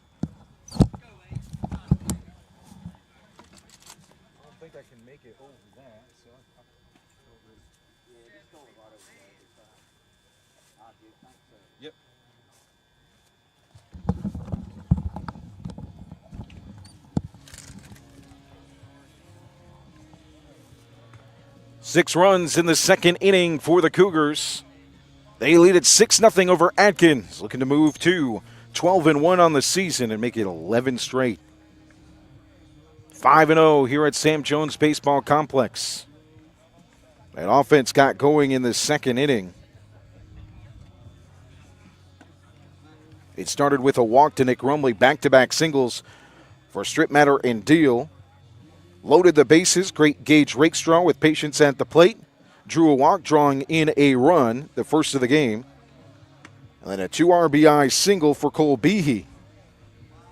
Yep. Six runs in the second inning for the Cougars. They lead at 6-0 over Atkins, looking to move to 12-1 on the season and make it 11 straight. 5-0 here at Sam Jones Baseball Complex. That offense got going in the second inning. It started with a walk to Nick Rumley, back-to-back singles for Strip Matter and Deal. Loaded the bases, great Gage Rakestraw with patience at the plate. Drew a walk, drawing in a run, the first of the game. And then a 2 RBI single for Cole Behe.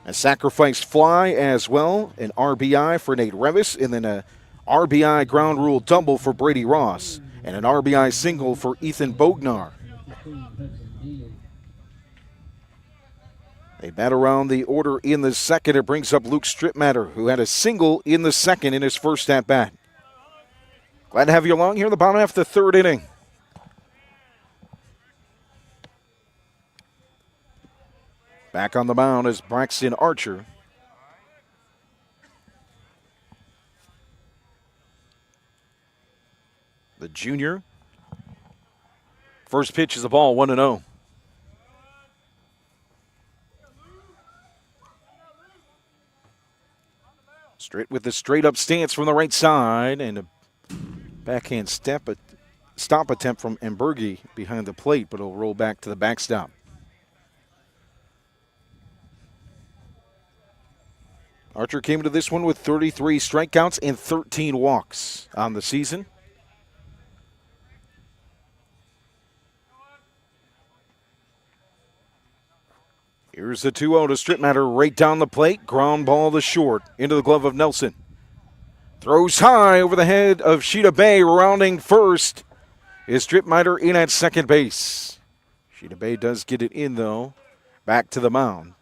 A sacrifice fly as well, an RBI for Nate Revis, and then a RBI ground rule double for Brady Ross, and an RBI single for Ethan Bognar. They bat around the order in the second. It brings up Luke Stripmatter, who had a single in the second in his first at-bat. Glad to have you along here in the bottom half of the third inning. Back on the mound is Braxton Archer. The junior. First pitch is a ball, 1-0. Straight with the straight-up stance from the right side, and a backhand stop attempt from Embergi behind the plate, but it'll roll back to the backstop. Archer came into this one with 33 strikeouts and 13 walks on the season. Here's the 2-0 to Stripmatter right down the plate. Ground ball to short into the glove of Nelson. Throws high over the head of Sheeta Bay, rounding first is Stripmatter in at second base. Sheeta Bay does get it in, though, back to the mound.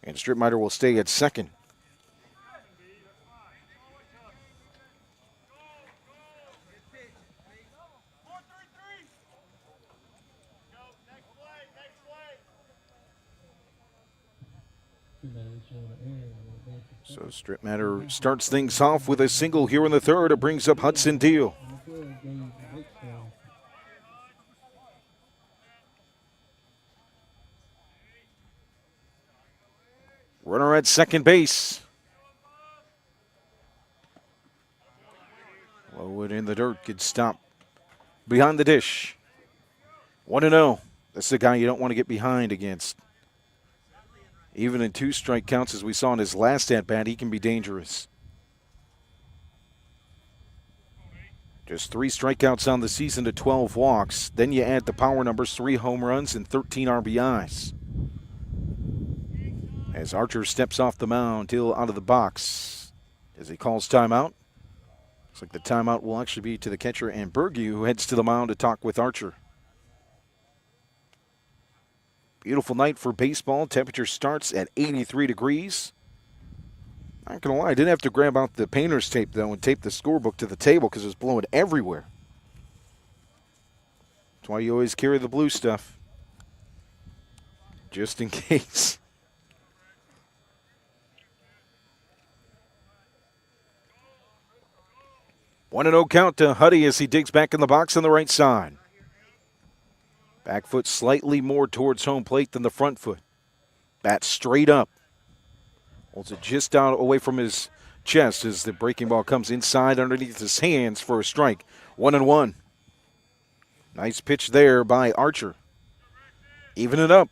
And Stripmatter will stay at second. So Stripmatter starts things off with a single here in the third. It brings up Hudson Deal. Runner at second base. Low it in the dirt, gets stopped behind the dish. 1-0. That's the guy you don't want to get behind against. Even in 2 strike counts, as we saw in his last at-bat, he can be dangerous. Just 3 strikeouts on the season to 12 walks. Then you add the power numbers, 3 home runs and 13 RBIs. As Archer steps off the mound, Dill out of the box as he calls timeout. Looks like the timeout will actually be to the catcher and Bergue, who heads to the mound to talk with Archer. Beautiful night for baseball. Temperature starts at 83 degrees. Not going to lie, I didn't have to grab out the painter's tape, though, and tape the scorebook to the table because it was blowing everywhere. That's why you always carry the blue stuff, just in case. One 1-0 count to Huddy as he digs back in the box on the right side. Back foot slightly more towards home plate than the front foot. Bat straight up. Holds it just down away from his chest as the breaking ball comes inside underneath his hands for a strike. 1-1. Nice pitch there by Archer. Even it up.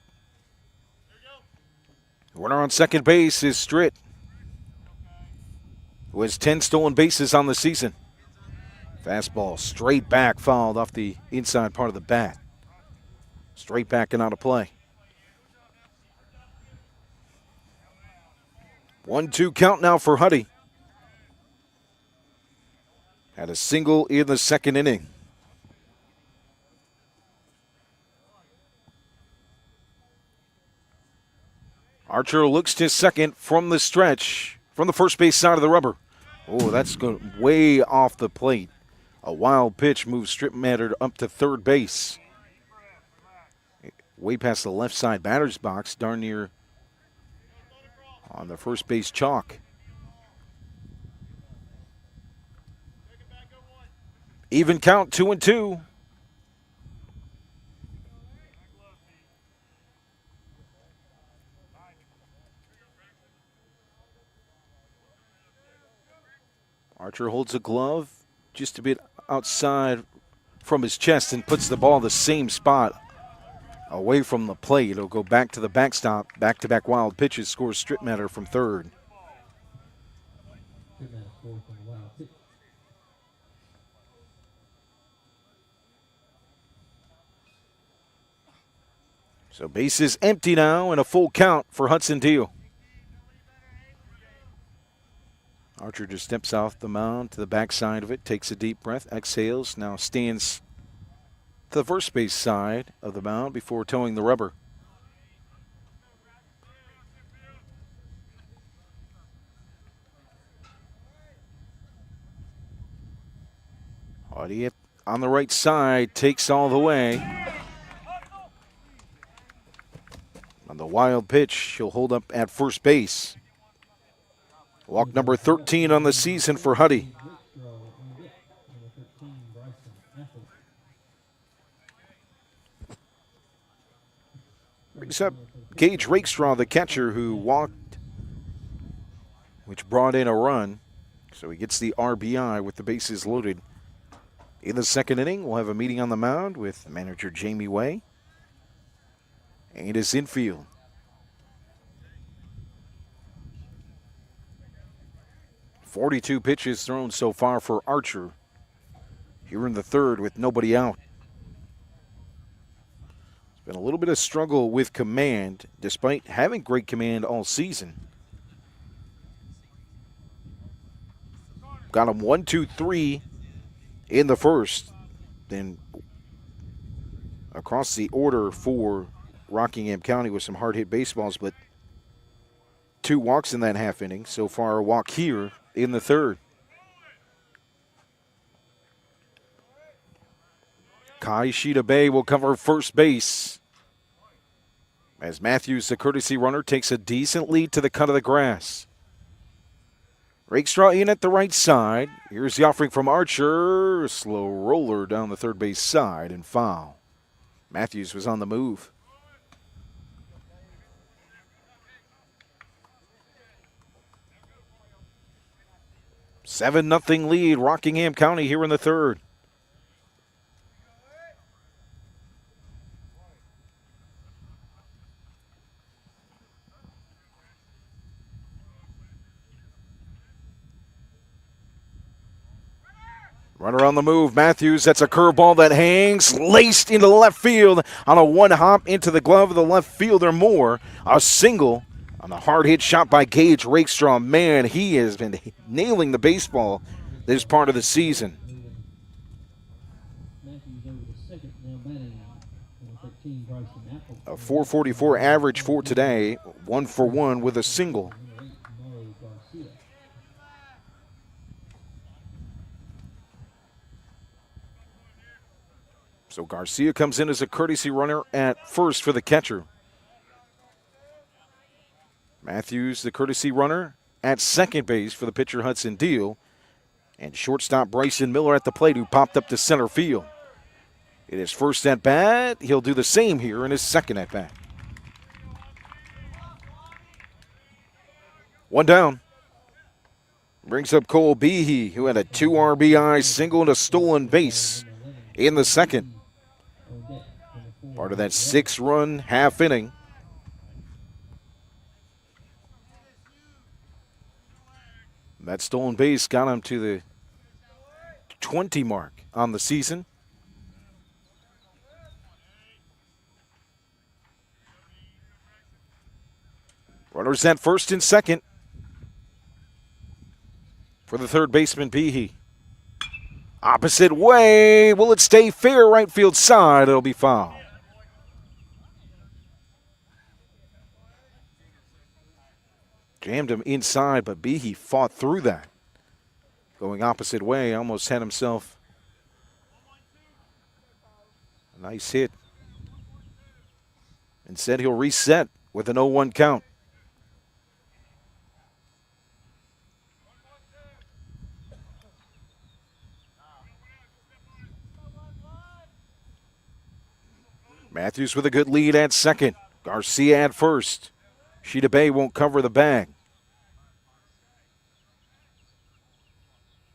Runner on second base is Stritt, who has 10 stolen bases on the season. Fastball straight back, fouled off the inside part of the bat. Straight back and out of play. 1-2 count now for Huddy. Had a single in the second inning. Archer looks to second from the stretch, from the first base side of the rubber. Oh, that's going way off the plate. A wild pitch moves Strip Matter up to third base. Way past the left side batter's box, darn near on the first base chalk. Even count, 2-2. Archer holds a glove just a bit outside from his chest and puts the ball in the same spot away from the plate. It'll go back to the backstop. Back-to-back wild pitches, scores Strip Matter from third. So base is empty now and a full count for Hudson Deal. Archer just steps off the mound to the backside of it, takes a deep breath, exhales, now stands to the first base side of the mound before towing the rubber. Huddy on the right side, takes all the way. On the wild pitch, he'll hold up at first base. Walk number 13 on the season for Huddy. Brings up Gage Rakestraw, the catcher, who walked, which brought in a run. So he gets the RBI with the bases loaded. In the second inning, we'll have a meeting on the mound with manager Jamie Way and his infield. .42 pitches thrown so far for Archer here in the third with nobody out. It's been a little bit of struggle with command despite having great command all season. Got him 1-2-3 in the first. Then across the order for Rockingham County with some hard hit baseballs, but 2 walks in that half inning. So far a walk here in the third. Kai Shida will cover first base as Matthews, the courtesy runner, takes a decent lead to the cut of the grass. Rakestraw in at the right side. Here's the offering from Archer. A slow roller down the third base side and foul. Matthews was on the move. $7-0 lead, Rockingham County here in the third. Runner on the move, Matthews, that's a curveball that hangs, laced into left field on a one hop into the glove of the left fielder Moore. A single on the hard hit shot by Gage Rakestraw. Man, he has been nailing the baseball this part of the season. A .444 average for today, 1 for 1 with a single. So Garcia comes in as a courtesy runner at first for the catcher. Matthews, the courtesy runner, at second base for the pitcher Hudson Deal. And shortstop Bryson Miller at the plate, who popped up to center field. In his first at-bat, he'll do the same here in his second at-bat. 1 down. Brings up Cole Behe, who had a 2 RBI single and a stolen base in the second. Part of that 6-run half inning. That stolen base got him to the 20 mark on the season. Runners at first and second for the third baseman, Behe. Opposite way. Will it stay fair? Right field side. It'll be foul. Jammed him inside, but Behe fought through that. Going opposite way, almost had himself a nice hit. Instead, he'll reset with an 0-1 count. Matthews with a good lead at second. Garcia at first. Sheeta Bay won't cover the bag.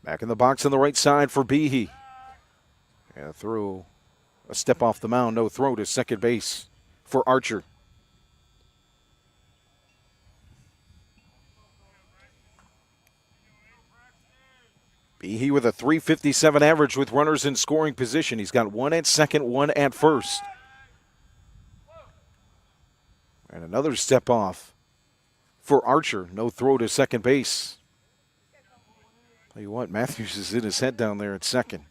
Back in the box on the right side for Behe. And throw a step off the mound. No throw to second base for Archer. Behe with a .357 average with runners in scoring position. He's got one at second, one at first. And another step off for Archer. No throw to second base. Tell you what, Matthews is in his head down there at second.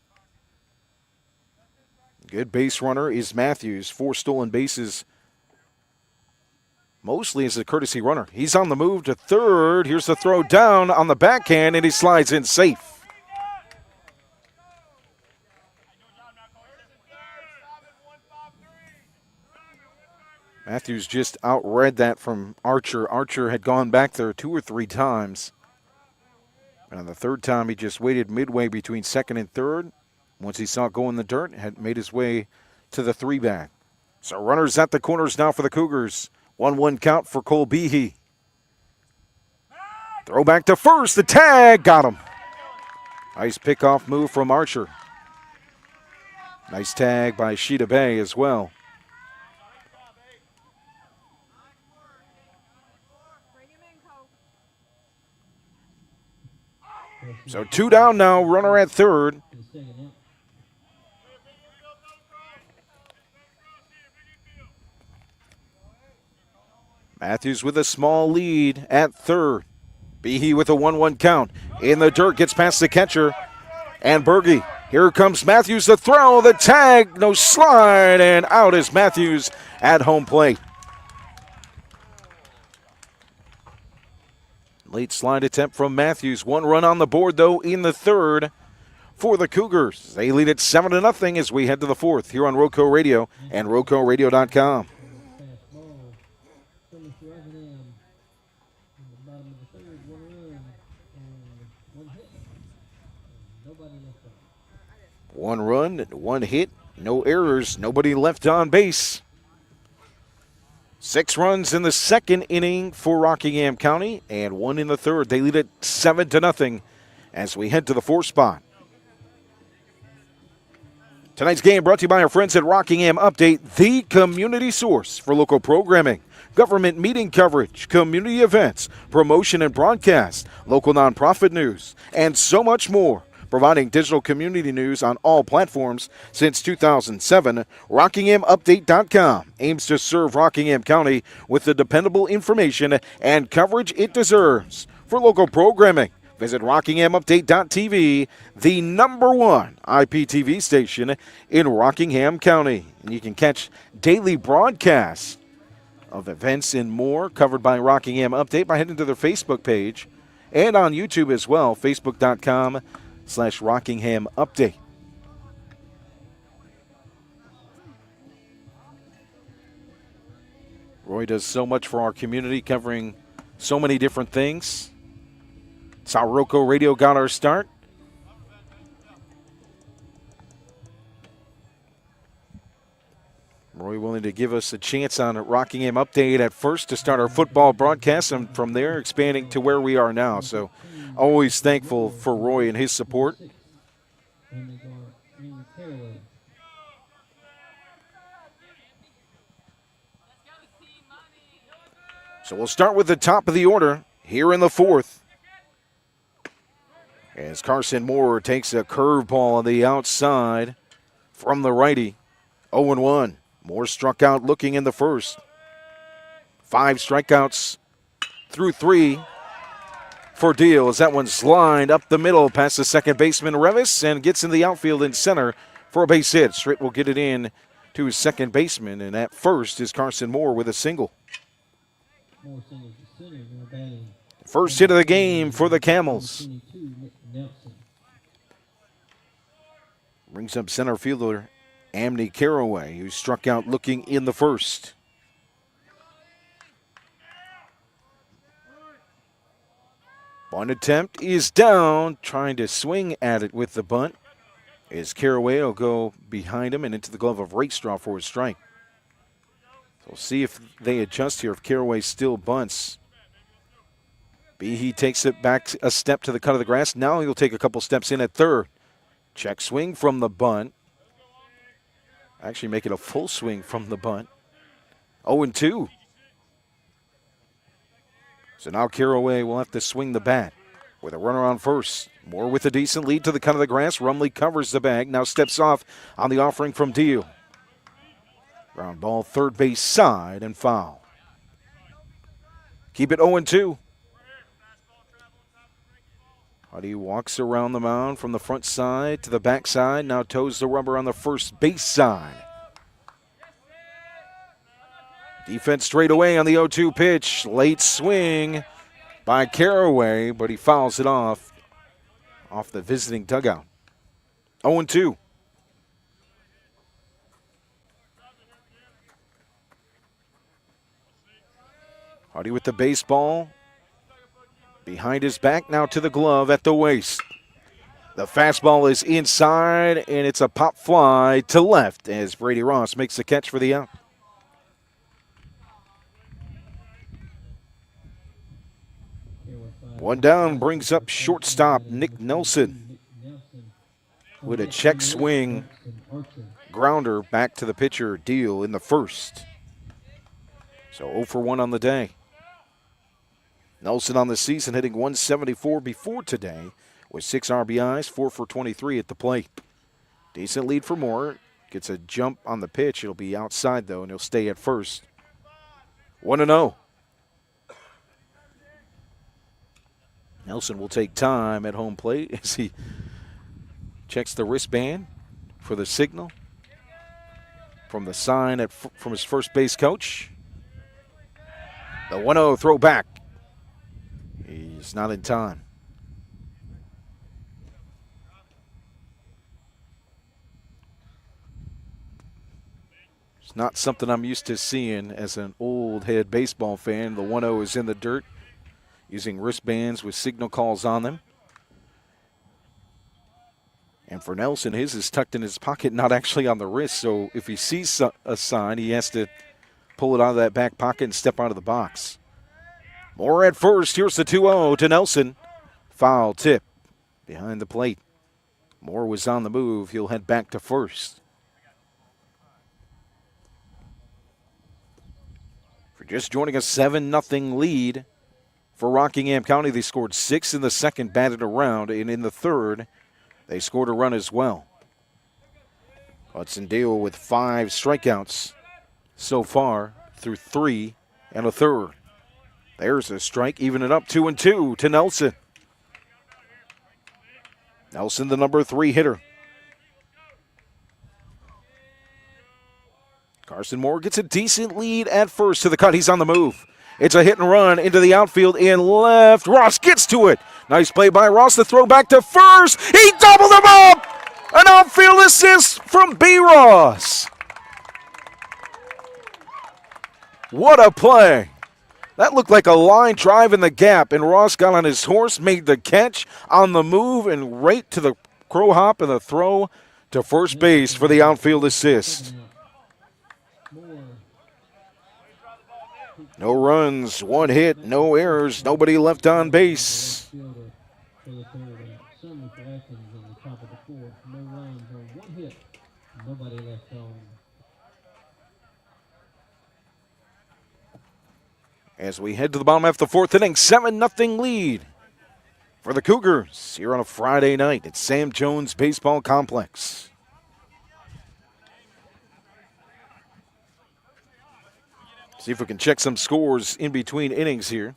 Good base runner is Matthews. 4 stolen bases. Mostly as a courtesy runner. He's on the move to third. Here's the throw down on the backhand, and he slides in safe. Matthews just outread that from Archer. Archer had gone back there 2 or 3 times. And on the third time, he just waited midway between second and third. Once he saw it go in the dirt, had made his way to the 3-bag. So runners at the corners now for the Cougars. 1-1 count for Cole Behe. Throw back to first. The tag got him. Nice pickoff move from Archer. Nice tag by Sheeta Bay as well. So 2 down now, runner at third. Matthews with a small lead at third. Behe with a 1-1 count. In the dirt, gets past the catcher. And Berge. Here comes Matthews, the throw, the tag, no slide, and out is Matthews at home plate. Late slide attempt from Matthews. 1 run on the board, though, in the third for the Cougars. They lead it 7-0 as we head to the fourth here on Roco Radio and RocoRadio.com. One run, 1 hit, no errors, nobody left on base. 6 runs in the second inning for Rockingham County and 1 in the third. They lead it 7-0 as we head to the fourth spot. Tonight's game brought to you by our friends at Rockingham Update, the community source for local programming, government meeting coverage, community events, promotion and broadcast, local nonprofit news, and so much more. Providing digital community news on all platforms since 2007, RockinghamUpdate.com aims to serve Rockingham County with the dependable information and coverage it deserves. For local programming, visit RockinghamUpdate.tv, the #1 IPTV station in Rockingham County. And you can catch daily broadcasts of events and more covered by Rockingham Update by heading to their Facebook page and on YouTube as well, Facebook.com/Rockingham Update. Roy does so much for our community, covering so many different things. It's how Roco Radio got our start. Roy willing to give us a chance on Rockingham Update at first to start our football broadcast, and from there expanding to where we are now. So always thankful for Roy and his support. So we'll start with the top of the order here in the fourth. And as Carson Moore takes a curveball on the outside from the righty. 0-1. Moore struck out looking in the first. 5 strikeouts through 3 for Deal as that one's lined up the middle past the second baseman Revis and gets in the outfield in center for a base hit. Stritt will get it in to his second baseman, and at first is Carson Moore with a single. First hit of the game for the Camels. Brings up center fielder Amney Caraway, who struck out looking in the first. Bunt attempt is down, trying to swing at it with the bunt. As Caraway will go behind him and into the glove of Rakestraw for a strike. So we'll see if they adjust here, if Caraway still bunts. He takes it back a step to the cut of the grass. Now he'll take a couple steps in at third. Check swing from the bunt. Actually make it a full swing from the bunt. 0-2. So now Caraway will have to swing the bat with a runner on first. Moore with a decent lead to the cut of the grass. Rumley covers the bag. Now steps off on the offering from Deal. Ground ball third base side and foul. Keep it 0-2. Huddy walks around the mound from the front side to the back side. Now toes the rubber on the first base side. Defense straight away on the 0-2 pitch. Late swing by Caraway, but he fouls it off the visiting dugout. 0-2. Huddy with the baseball. Behind his back, now to the glove at the waist. The fastball is inside, and it's a pop fly to left as Brady Ross makes the catch for the out. One down brings up shortstop Nick Nelson with a check swing grounder back to the pitcher Deal in the first. So 0 for 1 on the day. Nelson on the season hitting 174 before today with 6 RBIs, 4 for 23 at the plate. Decent lead for Moore. Gets a jump on the pitch. It'll be outside, though, and he'll stay at first. 1-0. Nelson will take time at home plate as he checks the wristband for the signal from the sign from his first base coach. The 1-0 throw back. He's not in time. It's not something I'm used to seeing as an old head baseball fan. The 1-0 is in the dirt using wristbands with signal calls on them. And for Nelson, his is tucked in his pocket, not actually on the wrist. So if he sees a sign, he has to pull it out of that back pocket and step out of the box. Moore at first. Here's the 2-0 to Nelson. Foul tip behind the plate. Moore was on the move. He'll head back to first. For just joining a 7-0 lead for Rockingham County, they scored 6 in the second, batted around, and in the third, they scored a run as well. Hudson Deal with 5 strikeouts so far through 3 and a third. There's a strike, even it up 2-2 to Nelson. Nelson, the number 3 hitter. Carson Moore gets a decent lead at first to the cut. He's on the move. It's a hit and run into the outfield in left. Ross gets to it. Nice play by Ross. The throw back to first. He doubled him up. An outfield assist from B. Ross. What a play. That looked like a line drive in the gap, and Ross got on his horse, made the catch on the move, and right to the crow hop and the throw to first base for the outfield assist. No runs, 1 hit, no errors, nobody left on base. As we head to the bottom half of the 4th inning, 7-0 lead for the Cougars here on a Friday night at Sam Jones Baseball Complex. See if we can check some scores in between innings here.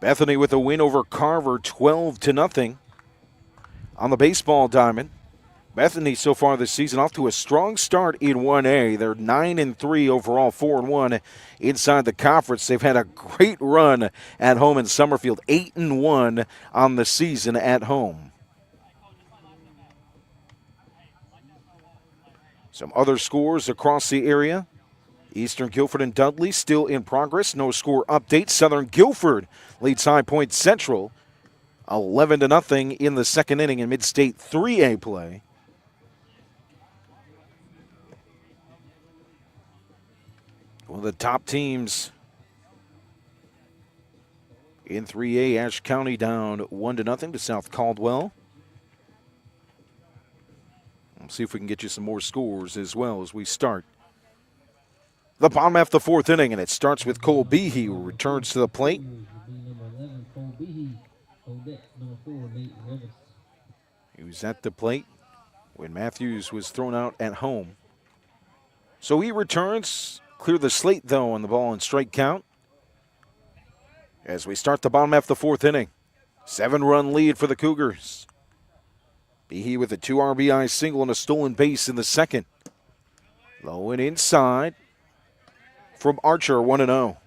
Bethany with a win over Carver, 12-0 on the baseball diamond. Bethany so far this season off to a strong start in 1A. They're 9-3 overall, 4-1 inside the conference. They've had a great run at home in Summerfield, 8-1 on the season at home. Some other scores across the area. Eastern Guilford and Dudley still in progress. No score update. Southern Guilford leads High Point Central 11-0 in the second inning in Mid-State 3A play. One of the top teams in 3A, Ashe County down 1-0 to South Caldwell. We'll see if we can get you some more scores as well as we start the bottom half of the fourth inning, and it starts with Cole Behe, who returns to the plate. He was at the plate when Matthews was thrown out at home. So he returns. Clear the slate, though, on the ball and strike count. As we start the bottom half of the fourth inning. 7-run lead for the Cougars. Behe with a 2 RBI single and a stolen base in the second. Low and inside from Archer, 1-0.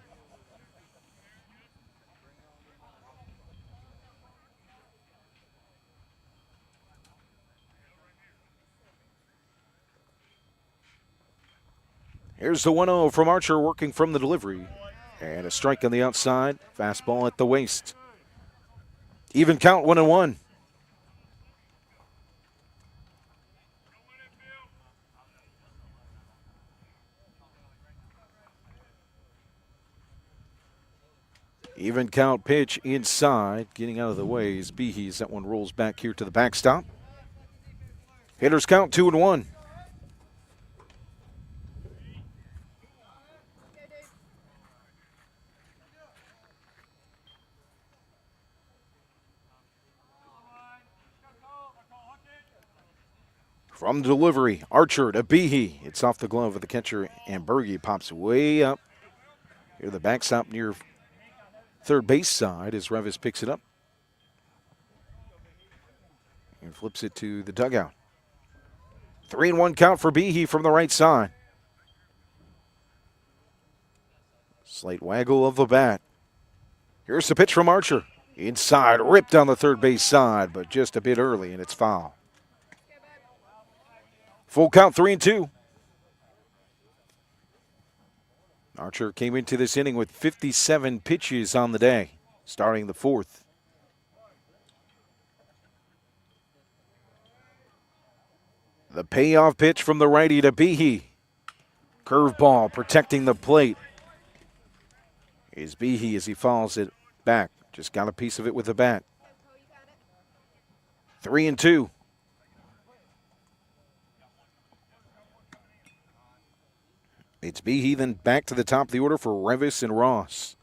Here's the 1-0 from Archer, working from the delivery. And a strike on the outside. Fastball at the waist. Even count, 1-1. Even count pitch inside. Getting out of the way is Behe. That one rolls back here to the backstop. Hitters count 2-1. From the delivery, Archer to Behe. It's off the glove of the catcher, and Berge pops way up. Here the backstop near third base side as Revis picks it up. And flips it to the dugout. 3-1 count for Behe from the right side. Slight waggle of the bat. Here's the pitch from Archer. Inside, ripped on the third base side, but just a bit early, and it's foul. Full count, 3-2. Archer came into this inning with 57 pitches on the day, starting the fourth. The payoff pitch from the righty to Behe. Curveball protecting the plate. Is Behe as he follows it back. Just got a piece of it with the bat. 3-2. It's Behe, then back to the top of the order for Revis and Ross.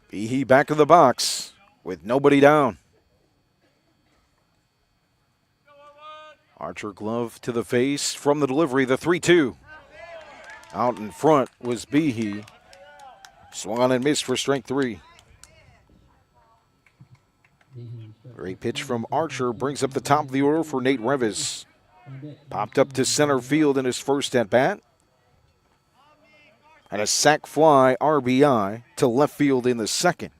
Behe back of the box with nobody down. Archer glove to the face from the delivery, the 3-2. Out in front was Behe. Swung on and missed for strike 3. Great pitch from Archer brings up the top of the order for Nate Revis. Popped up to center field in his first at-bat. And a sac fly RBI to left field in the second.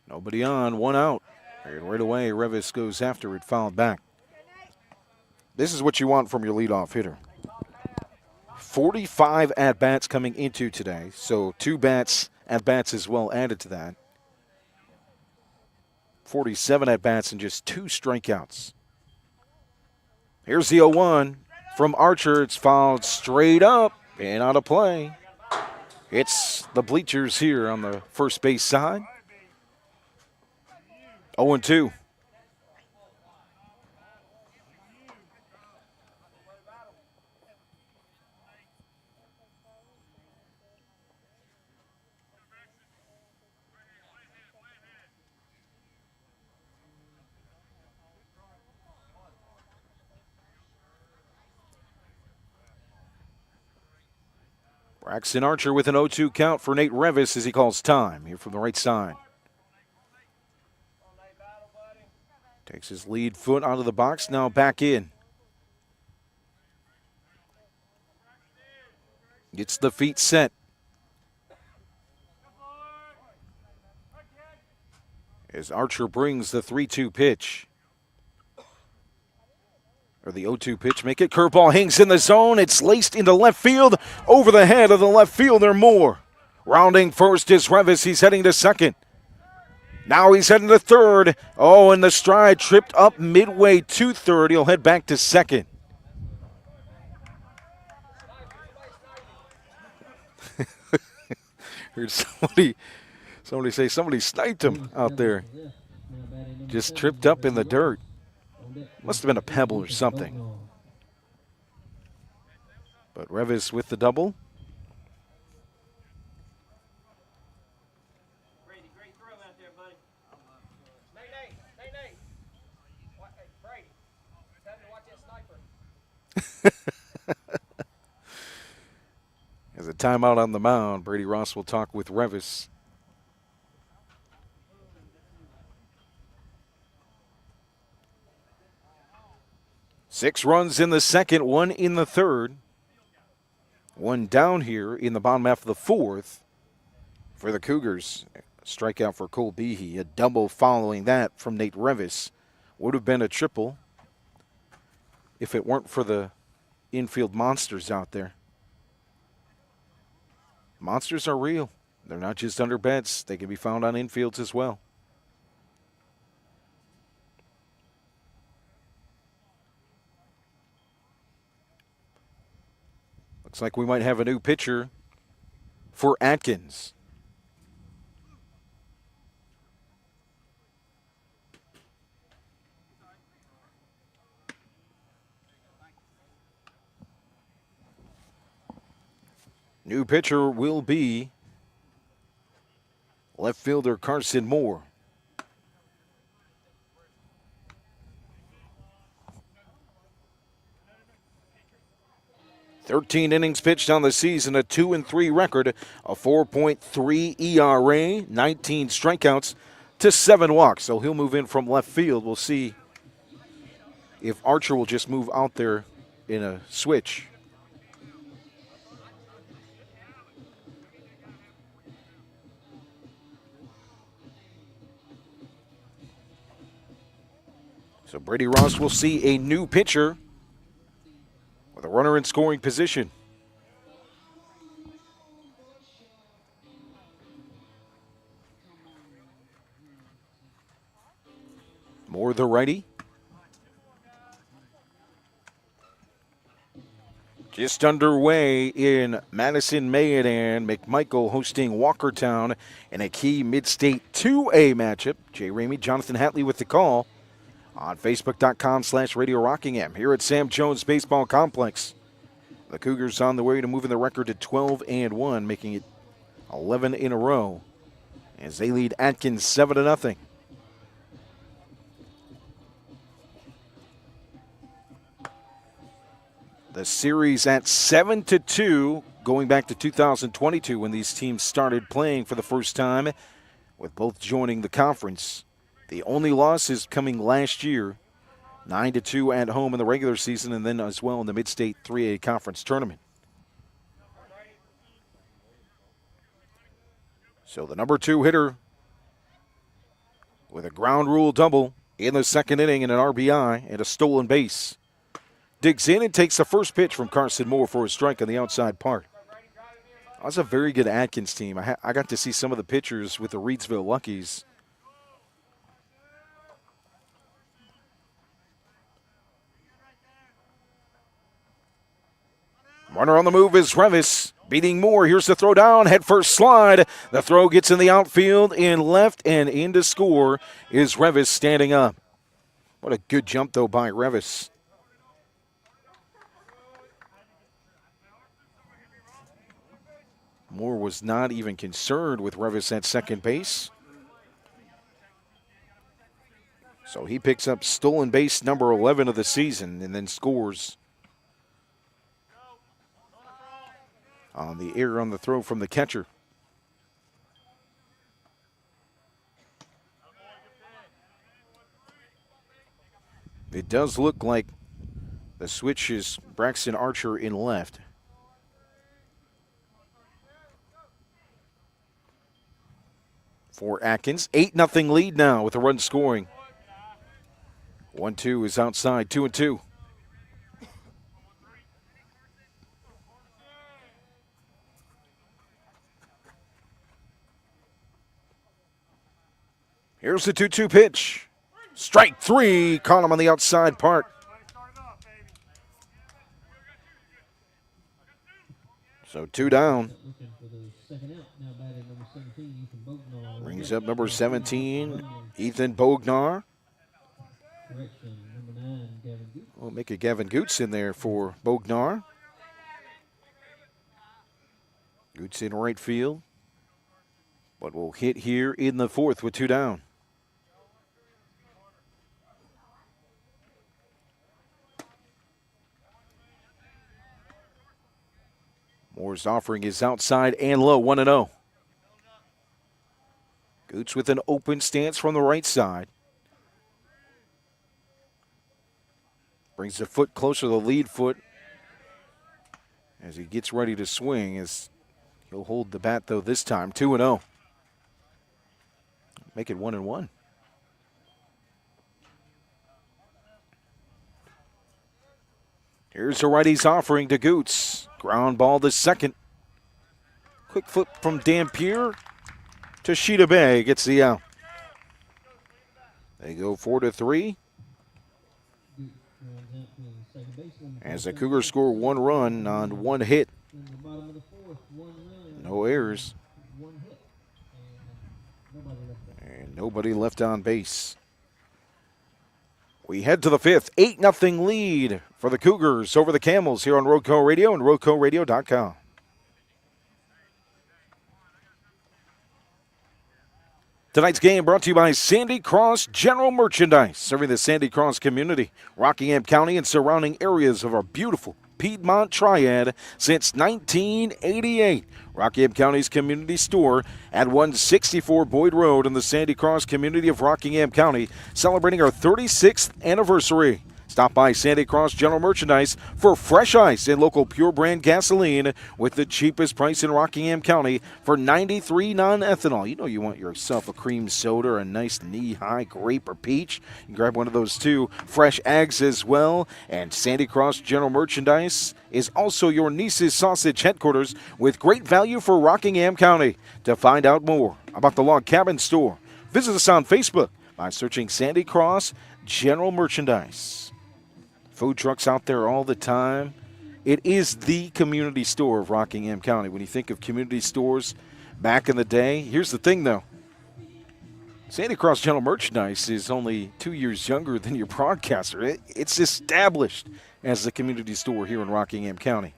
Nobody on, one out. And right away, Revis goes after it, fouled back. This is what you want from your leadoff hitter. 45 at-bats coming into today, so 2 at-bats as well added to that. 47 at-bats and just 2 strikeouts. Here's the 0-1 from Archer. It's fouled straight up and out of play. It's the bleachers here on the first base side. 0-2. Braxton Archer with an 0-2 count for Nate Revis as he calls time here from the right side. Takes his lead foot out of the box, now back in. Gets the feet set. As Archer brings the 3-2 pitch. Or the 0-2 pitch, make it. Curveball hangs in the zone. It's laced into left field. Over the head of the left fielder, Moore. Rounding first is Revis. He's heading to second. Now he's heading to third. Oh, and the stride tripped up midway to third. He'll head back to second. Heard somebody say somebody sniped him out there. Just tripped up in the dirt. Must have been a pebble or something. But Revis with the double. Brady, great throw out there, buddy. Nay. Brady, tell him to watch that sniper. As a timeout on the mound, Brady Ross will talk with Revis. Six runs in the second, one in the third. One down here in the bottom half of the fourth for the Cougars. Strikeout for Cole Behe. A double following that from Nate Revis. Would have been a triple if it weren't for the infield monsters out there. Monsters are real. They're not just under beds. They can be found on infields as well. Looks like we might have a new pitcher for Atkins. New pitcher will be left fielder Carson Moore. "13 innings pitched on the season, a 2-3 record, a 4.3 ERA, 19 strikeouts to 7 walks. So he'll move in from left field. We'll see if Archer will just move out there in a switch. So Brady Ross will see a new pitcher with a runner in scoring position. Moore the righty. Just underway in Madison, Mayodan. McMichael hosting Walkertown in a key Mid-State 2A matchup. Jay Ramey, Jonathan Hatley with the call on Facebook.com/Radio Rockingham here at Sam Jones Baseball Complex. The Cougars on the way to moving the record to 12-1, making it 11 in a row as they lead Atkins 7-0. The series at 7-2, going back to 2022 when these teams started playing for the first time, with both joining the conference. The only loss is coming last year, 9-2 at home in the regular season, and then as well in the Mid-State 3A Conference Tournament. So the number 2 hitter with a ground rule double in the second inning and an RBI and a stolen base. Digs in and takes the first pitch from Carson Moore for a strike on the outside part. That's a very good Atkins team. I got to see some of the pitchers with the Reedsville Luckies. Runner on the move is Revis. beating Moore. Here's the throw down, head first slide. The throw gets in the outfield, in left, and in to score is Revis standing up. What a good jump, though, by Revis. Moore was not even concerned with Revis at second base. So he picks up stolen base number 11 of the season and then scores on the error on the throw from the catcher. It does look like the switch is Braxton Archer in left. For Atkins, 8-0 lead now with a run scoring. 1-2 is outside, 2-2. Here's the 2-2 pitch. Strike three, caught him on the outside part. So 2 down. Brings up number 17, Ethan Bognar. We'll make a Gavin Goots in there for Bognar. Goots in right field. But will hit here in the fourth with 2 down. Moore's offering is outside and low, 1-0. Goots with an open stance from the right side. Brings the foot closer to the lead foot as he gets ready to swing. As he'll hold the bat, though, this time, 2-0. Make it 1-1. Here's a righty's offering to Goots. Ground ball to second. Quick flip from Dampier to Sheeta Bay. Gets the out. They go 4-3. As the Cougars score 1 run on 1 hit. No errors. And nobody left on base. We head to the fifth. 8-0 lead for the Cougars over the Camels here on Roadco Radio and RoadcoRadio.com. Tonight's game brought to you by Sandy Cross General Merchandise, serving the Sandy Cross community, Rockingham County, and surrounding areas of our beautiful Piedmont Triad since 1988. Rockingham County's community store at 164 Boyd Road in the Sandy Cross community of Rockingham County, celebrating our 36th anniversary. Stop by Sandy Cross General Merchandise for fresh ice and local pure brand gasoline with the cheapest price in Rockingham County for 93 non-ethanol. You know you want yourself a cream soda or a nice knee-high grape or peach. You can grab one of those too. Fresh eggs as well. And Sandy Cross General Merchandise is also your niece's sausage headquarters with great value for Rockingham County. To find out more about the Log Cabin Store, visit us on Facebook by searching Sandy Cross General Merchandise. Food trucks out there all the time. It is the community store of Rockingham County. When you think of community stores back in the day, here's the thing, though. Sandy Cross General Merchandise is only 2 years younger than your broadcaster. It's established as the community store here in Rockingham County.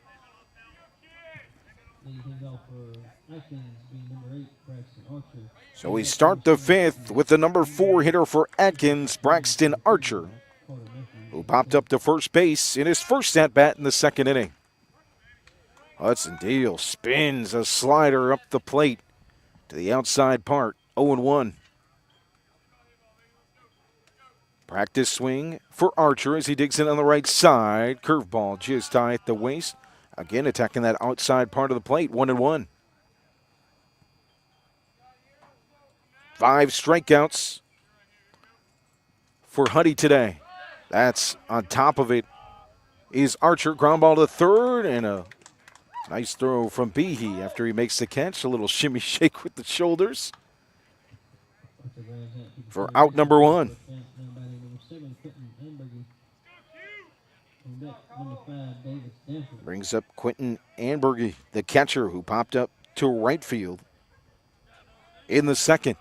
So we start the fifth with the number 4 hitter for Atkins, Braxton Archer, who popped up to first base in his first at-bat in the second inning. Hudson Deal spins a slider up the plate to the outside part, 0-1. Practice swing for Archer as he digs in on the right side. Curveball just high at the waist. Again attacking that outside part of the plate, 1-1. 5 strikeouts for Huddy today. That's on top of it is Archer. Ground ball to third and a nice throw from Behe after he makes the catch. A little shimmy shake with the shoulders for out number 1. Number 5, David Stanford. Brings up Quentin Anbergy, the catcher who popped up to right field in the second.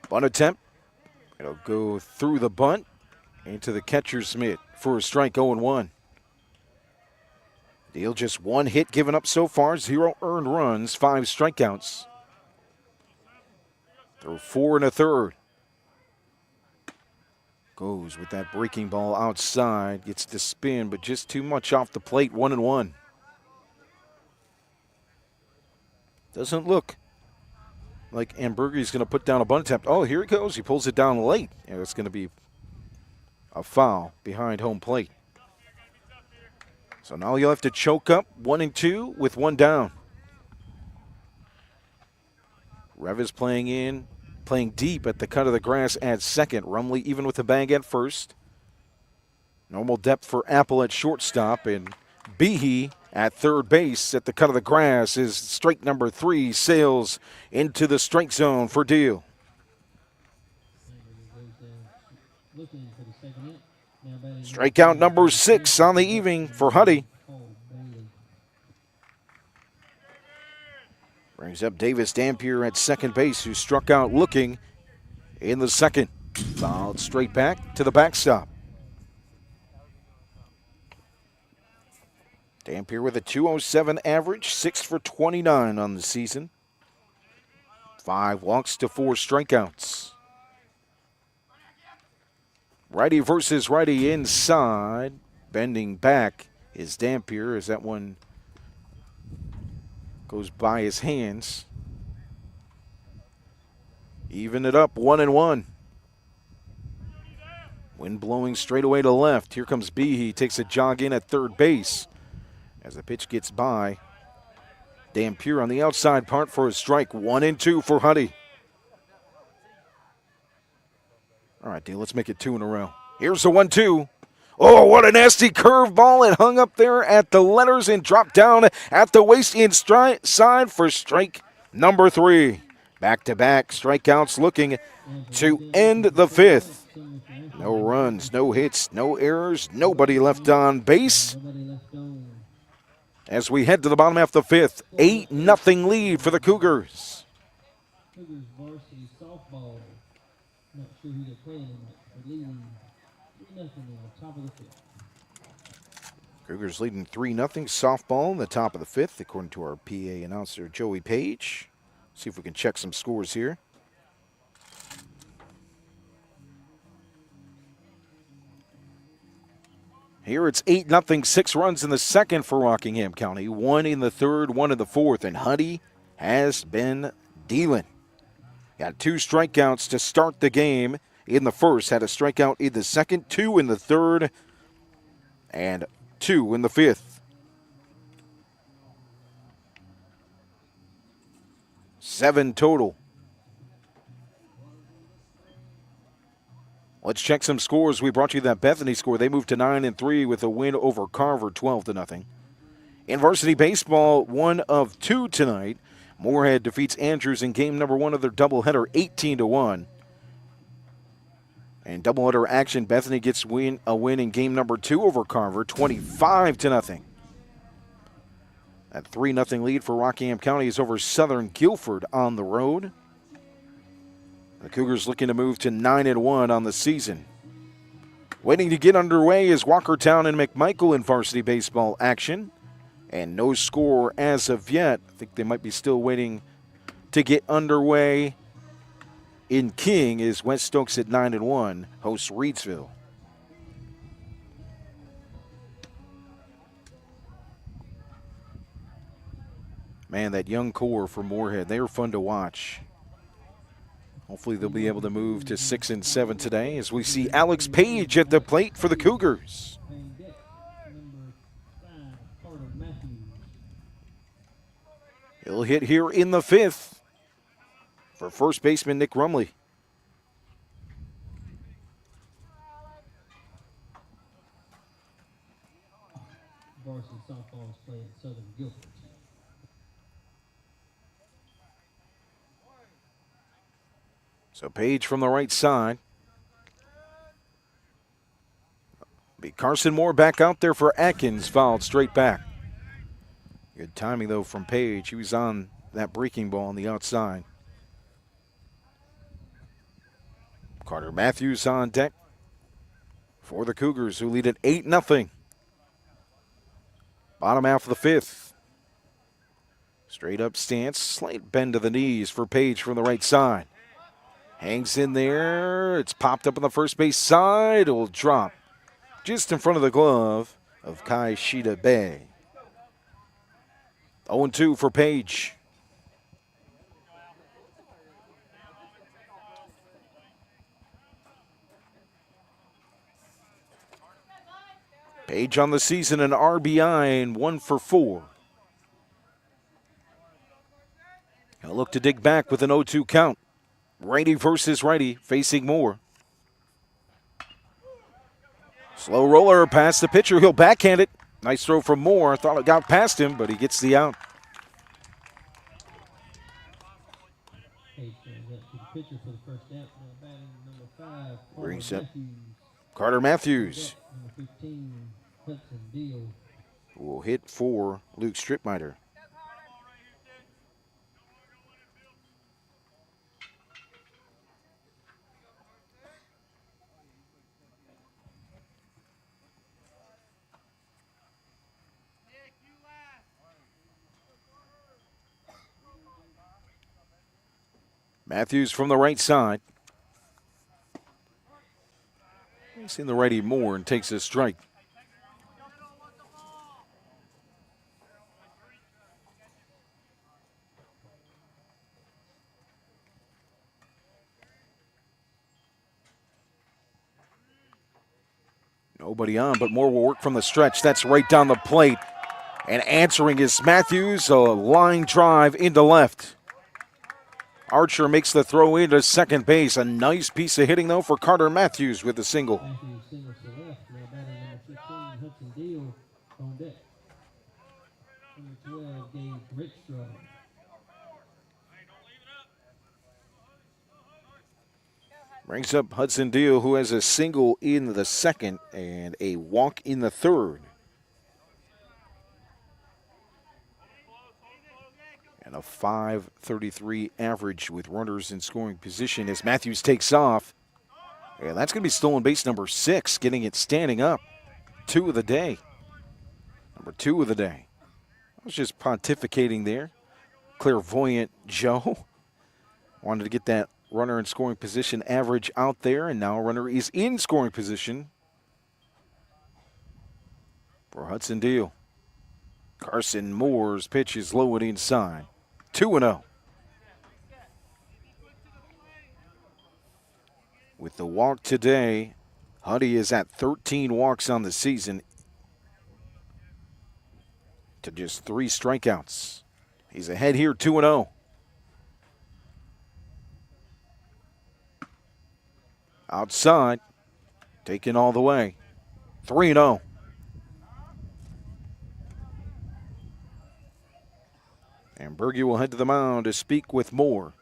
Bunt attempt. It'll go through the bunt into the catcher's mitt for a strike 0-1. Deal just one hit given up so far, 0 earned runs, 5 strikeouts. Throw 4 1/3. Goes with that breaking ball outside, gets to spin, but just too much off the plate, 1-1. Doesn't look like Ambergy's going to put down a bunt attempt. Oh, here he goes. He pulls it down late. And it's going to be a foul behind home plate. So now you'll have to choke up 1-2 with 1 down. Rev is playing deep at the cut of the grass at second. Rumley even with the bag at first. Normal depth for Apple at shortstop, and Behe at third base at the cut of the grass is strike number 3, sails into the strike zone for Deal. Strikeout number 6 on the evening for Huddy. Brings up Davis Dampier at second base, who struck out looking in the second. Fouled straight back to the backstop. Dampier with a 207 average, 6 for 29 on the season. 5 walks to 4 strikeouts. Righty versus righty inside. Bending back is Dampier as that one goes by his hands. Even it up, 1-1. Wind blowing straight away to left. Here comes Behe, takes a jog in at third base. As the pitch gets by, Dampier on the outside part for a strike. 1-2 for Huddy. All right, D, let's make it 2 in a row. Here's the 1-2. Oh, what a nasty curveball. It hung up there at the letters and dropped down at the waist inside for strike number 3. Back-to-back strikeouts looking to end the 5th. No runs, no hits, no errors, nobody left on base. As we head to the bottom half of the 5th, 8-0 lead for the Cougars. Cougars varsity softball. Not sure who they're playing tonight. They're leading 3-0 in the top of the 5th. Cougars leading 3-0 softball in the top of the 5th, according to our PA announcer, Joey Page. See if we can check some scores here. Here it's 8-0, 6 runs in the second for Rockingham County, 1 in the third, 1 in the fourth, and Huddy has been dealing. Got 2 strikeouts to start the game in the first, had a strikeout in the second, 2 in the third, and 2 in the 5th. 7 total. Let's check some scores. We brought you that Bethany score. They moved to 9-3 with a win over Carver, 12-0. In varsity baseball, 1 of 2 tonight. Moorhead defeats Andrews in game number 1 of their doubleheader, 18-1. And doubleheader action, Bethany gets a win in game number 2 over Carver, 25-0. That 3-0 lead for Rockingham County is over Southern Guilford on the road. The Cougars looking to move to 9-1 on the season. Waiting to get underway is Walkertown and McMichael in varsity baseball action. And no score as of yet. I think they might be still waiting to get underway in King as West Stokes at 9-1 hosts Reedsville. Man, that young core for Moorhead, they are fun to watch. Hopefully they'll be able to move to 6-7 today as we see Alex Page at the plate for the Cougars. He'll hit here in the 5th for first baseman Nick Rumley. varsity softball is played at Southern Guilford. So Page from the right side. Be Carson Moore back out there for Atkins, fouled straight back. Good timing, though, from Page. He was on that breaking ball on the outside. Carter Matthews on deck for the Cougars, who lead at 8-0. Bottom half of the fifth. Straight up stance, slight bend to the knees for Page from the right side. Hangs in there. It's popped up on the first base side. It will drop just in front of the glove of Kai Shida Bay. 0-2 for Page. Page on the season, an RBI and 1 for 4. He'll look to dig back with an 0-2 count. Righty versus righty, facing Moore. Slow roller past the pitcher. He'll backhand it. Nice throw from Moore. Thought it got past him, but he gets the out. Page turns up to the pitcher for the first out. Now batting number 5, Brings up Matthews. Carter Matthews, Number 15, Hudson Deal. who will hit for Luke Stripmiter. Matthews from the right side. He's in the righty Moore and takes a strike. Nobody on, but Moore will work from the stretch. That's right down the plate. And answering is Matthews, a line drive into left. Archer makes the throw into second base. A nice piece of hitting, though, for Carter Matthews with a single. Matthews singles to left. Now batting number 15, Hudson Deal on deck. Number 12, Gabe Rickstraw. Brings up Hudson Deal, who has a single in the second and a walk in the third. And a .533 average with runners in scoring position as Matthews takes off. And that's going to be stolen base number 6, getting it standing up. 2 of the day. Number 2 of the day. I was just pontificating there. Clairvoyant Joe. Wanted to get that runner in scoring position average out there, and now a runner is in scoring position for Hudson Deal. Carson Moore's pitch is low and inside. 2-0. With the walk today, Huddy is at 13 walks on the season to just 3 strikeouts. He's ahead here, 2-0. Outside, taken all the way, 3-0. And Berge will head to the mound to speak with Moore.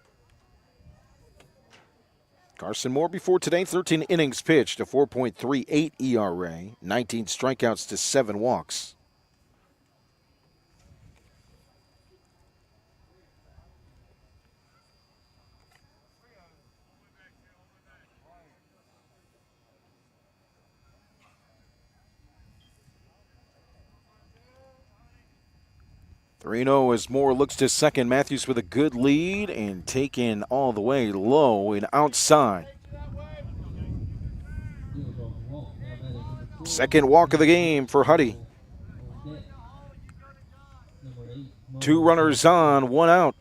Carson Moore before today, 13 innings pitched, a 4.38 ERA, 19 strikeouts to 7 walks. As Moore looks to second. Matthews with a good lead and taken all the way low and outside. Second walk of the game for Huddy. 2 runners on, 1 out.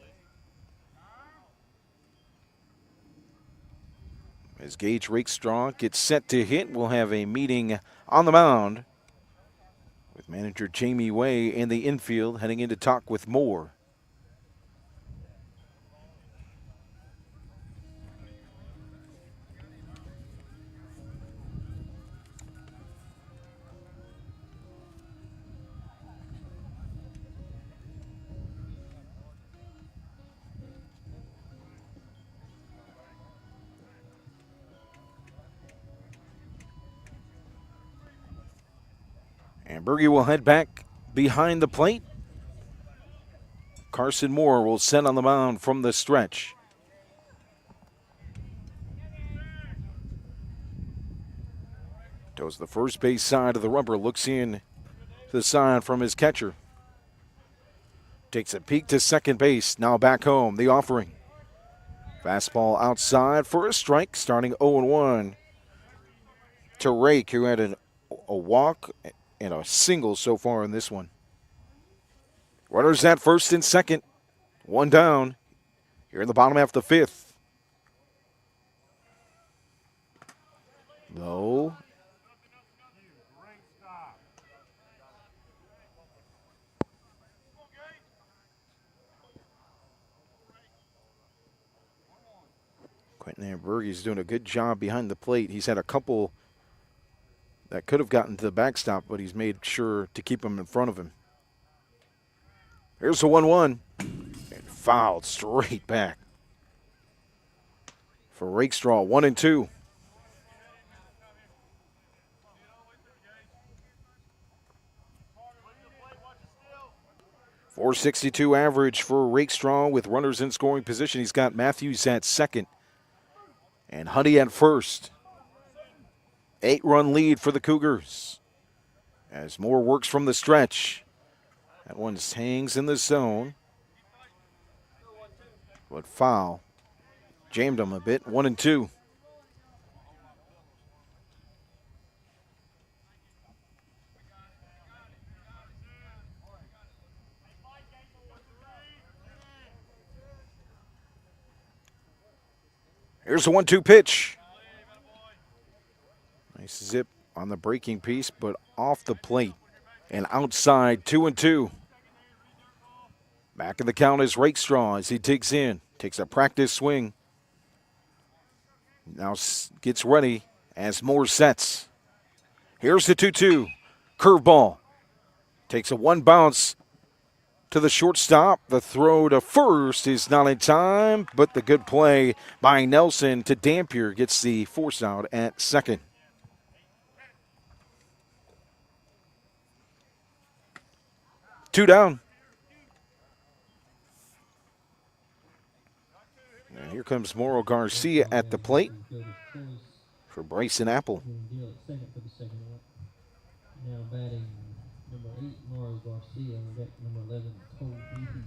As Gage Rakestraw gets set to hit, we'll have a meeting on the mound with manager Jamie Way in the infield, heading in to talk with Moore. And Berge will head back behind the plate. Carson Moore will set on the mound from the stretch. Goes the first base side of the rubber, looks in to the side from his catcher. Takes a peek to second base, now back home, the offering. Fastball outside for a strike, starting 0-1 to Rake, who had a walk and a single so far in this one. Runners at first and second, one down here in the bottom half of the fifth. Low. Quentin Amberg is doing a good job behind the plate. He's had a couple that could have gotten to the backstop, but he's made sure to keep them in front of him. Here's the 1-1. And fouled straight back. For Rakestraw, 1-2. .462 average for Rakestraw with runners in scoring position. He's got Matthews at second and Honey at first. 8-run lead for the Cougars as Moore works from the stretch. That one hangs in the zone, but foul. Jammed him a bit, 1-2. Here's the 1-2 pitch. Nice zip on the breaking piece, but off the plate and outside, 2-2. Back in the count is Rakestraw as he digs in, takes a practice swing. Now gets ready as Moore sets. Here's the 2-2. Curveball. Takes a one bounce to the shortstop. The throw to first is not in time, but the good play by Nelson to Dampier gets the force out at second. Two down. And here comes Mauro Garcia at the plate for Bryson Apple. Now batting number 8, Mauro Garcia, and back number 11, Cole Beatty.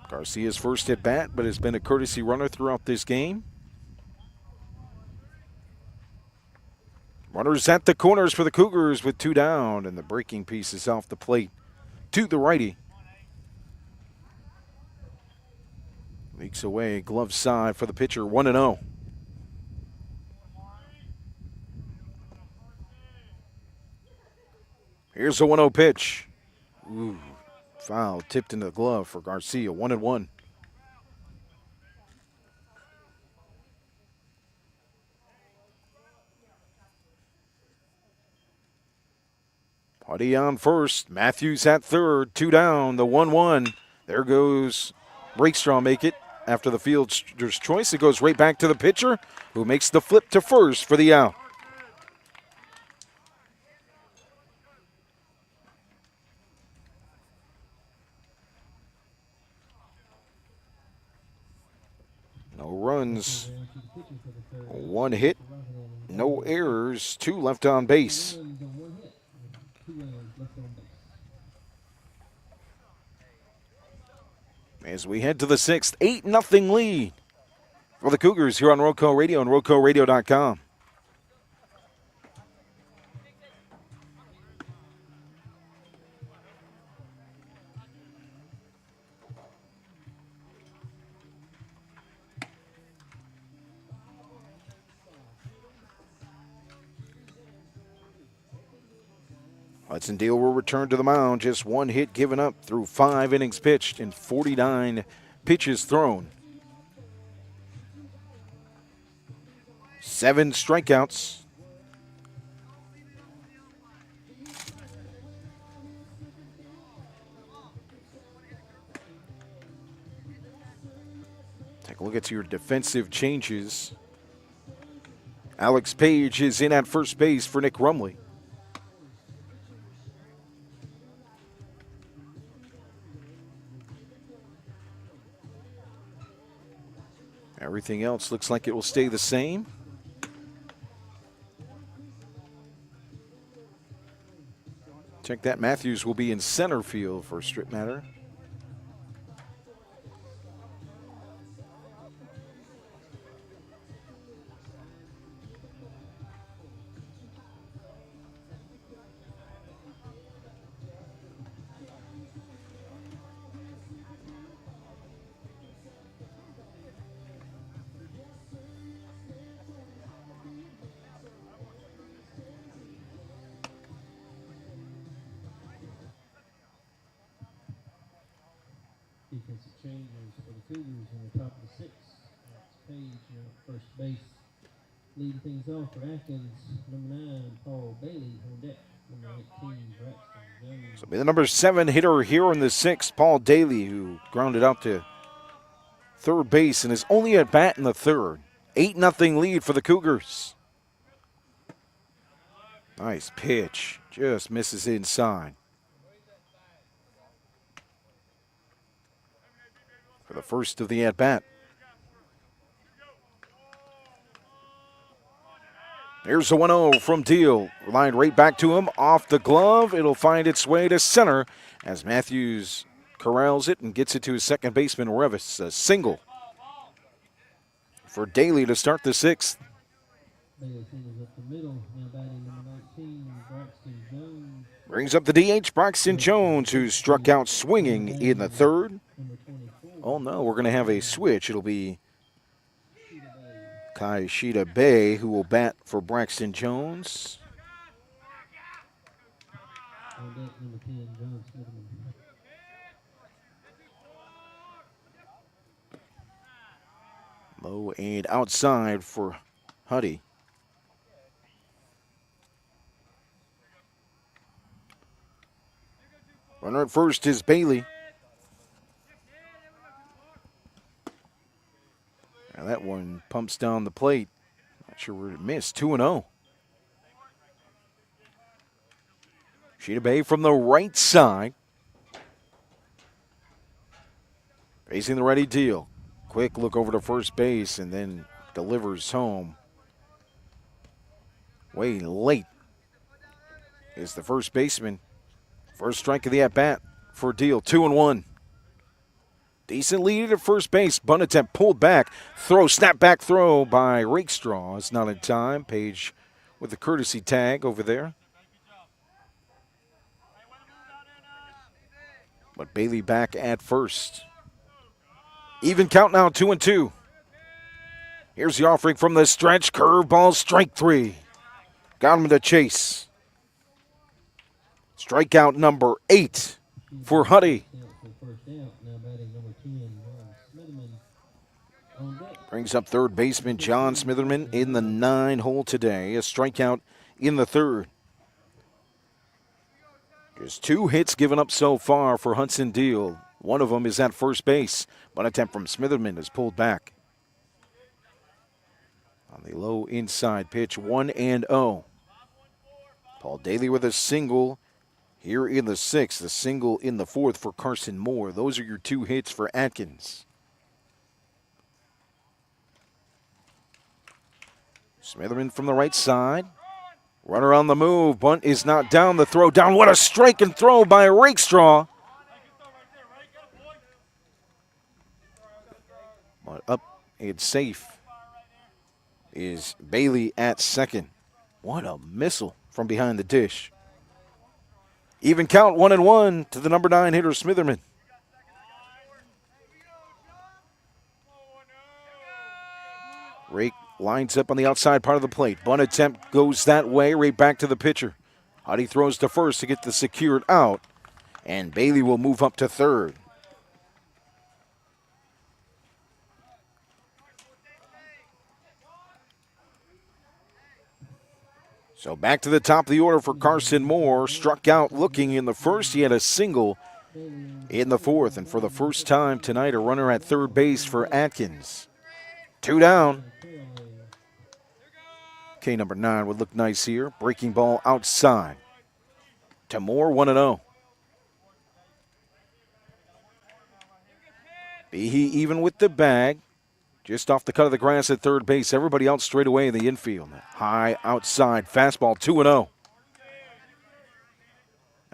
Garcia's first at bat, but has been a courtesy runner throughout this game. Runners at the corners for the Cougars with 2 down, and the breaking piece is off the plate to the righty. Leaks away, glove side for the pitcher, 1-0. Here's a 1-0 pitch. Ooh, foul tipped into the glove for Garcia, 1-1. Putty on first, Matthews at third, 2 down, the 1-1. There goes Rakestraw, make it after the fielder's choice. It goes right back to the pitcher, who makes the flip to first for the out. No runs, 1 hit, no errors, 2 left on base. As we head to the 6th, 8-0 lead for the Cougars here on Roco Radio and RocoRadio.com. Hudson Deal will return to the mound. Just 1 hit given up through 5 innings pitched and 49 pitches thrown. 7 strikeouts. Take a look at your defensive changes. Alex Page is in at first base for Nick Rumley. Everything else looks like it will stay the same. Check that, Matthews will be in center field for strip matter. Defensive changes for the Cougars in the top of the sixth. That's Page at first base. Leading things off for Atkins, number 9, Paul Bailey on deck. Number 18, Braxton Jones. So be the number 7 hitter here in the sixth, Paul Daly, who grounded out to third base and is only at bat in the third. 8-0 lead for the Cougars. Nice pitch. Just misses inside. For the first of the at-bat. Here's a 1-0 from Deal. Lined right back to him. Off the glove. It'll find its way to center as Matthews corrals it and gets it to his second baseman, Revis. A single for Daly to start the sixth. Bailey singles up the middle. Now batting number 19, Braxton Jones. Brings up the DH, Braxton Jones, who struck out swinging in the third. Number 24. Oh, no, we're going to have a switch. It'll be Kaishida Bay, who will bat for Braxton Jones. On deck, number 10, John Smitherman. Low and outside for Huddy. Runner at first is Bailey. Now that one pumps down the plate. Not sure where it missed. 2-0. Sheeta Bay from the right side. Facing the ready Deal. Quick look over to first base and then delivers home. Way late is the first baseman. First strike of the at-bat for Deal. 2-1. Decent lead at first base. Bunt attempt pulled back. Throw, snap back throw by Rakestraw. It's not in time. Page with the courtesy tag over there. But Bailey back at first. Even count now, 2-2. Here's the offering from the stretch. Curveball, strike 3. Got him to chase. Strikeout number 8 for Huddy. Brings up third baseman John Smitherman in the 9 hole today. A strikeout in the third. Just 2 hits given up so far for Hudson Deal. One of them is at first base. One attempt from Smitherman is pulled back. On the low inside pitch, 1-0. Paul Daly with a single here in the 6th. A single in the 4th for Carson Moore. Those are your 2 hits for Atkins. Smitherman from the right side. Runner on the move. Bunt is not down. The throw down. What a strike and throw by Rakestraw. But up and safe is Bailey at second. What a missile from behind the dish. Even count, 1-1 to the number 9 hitter, Smitherman. Rake lines up on the outside part of the plate. Bunt attempt goes that way, right back to the pitcher. Huddy throws to first to get the secured out, and Bailey will move up to third. So back to the top of the order for Carson Moore. Struck out looking in the first. He had a single in the 4th. And for the first time tonight, a runner at third base for Atkins. 2 down. K number 9 would look nice here. Breaking ball outside. To Moore, 1-0. Behe even with the bag. Just off the cut of the grass at third base. Everybody else straight away in the infield. High outside fastball, 2-0.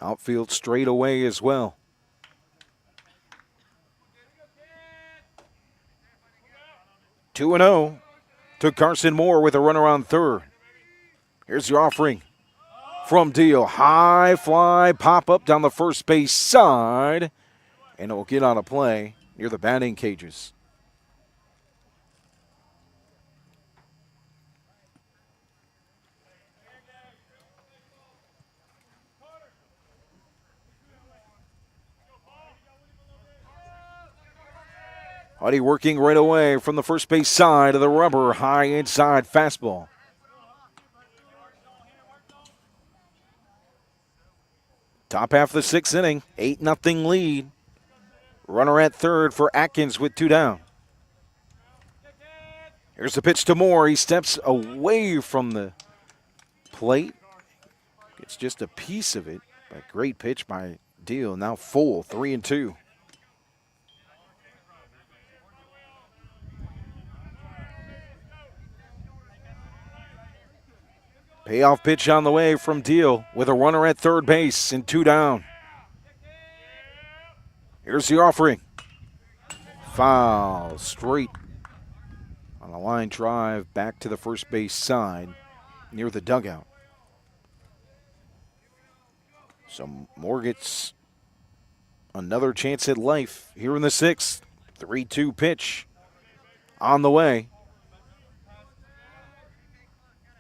Outfield straight away as well. Two and 0 to Carson Moore with a runner on third. Here's your offering from Deal. High fly, pop up down the first base side, and it will get on a play near the batting cages. Huddy working right away from the first base side of the rubber. High inside fastball. Top half of the sixth inning. 8-0 lead. Runner at third for Atkins with 2 down. Here's the pitch to Moore. He steps away from the plate. Gets just a piece of it. A great pitch by Deal. Now full, 3-2. Payoff pitch on the way from Deal with a runner at third base and 2 down. Here's the offering. Foul, straight on a line drive back to the first base side near the dugout. So Moore gets another chance at life here in the sixth. 3-2 pitch on the way.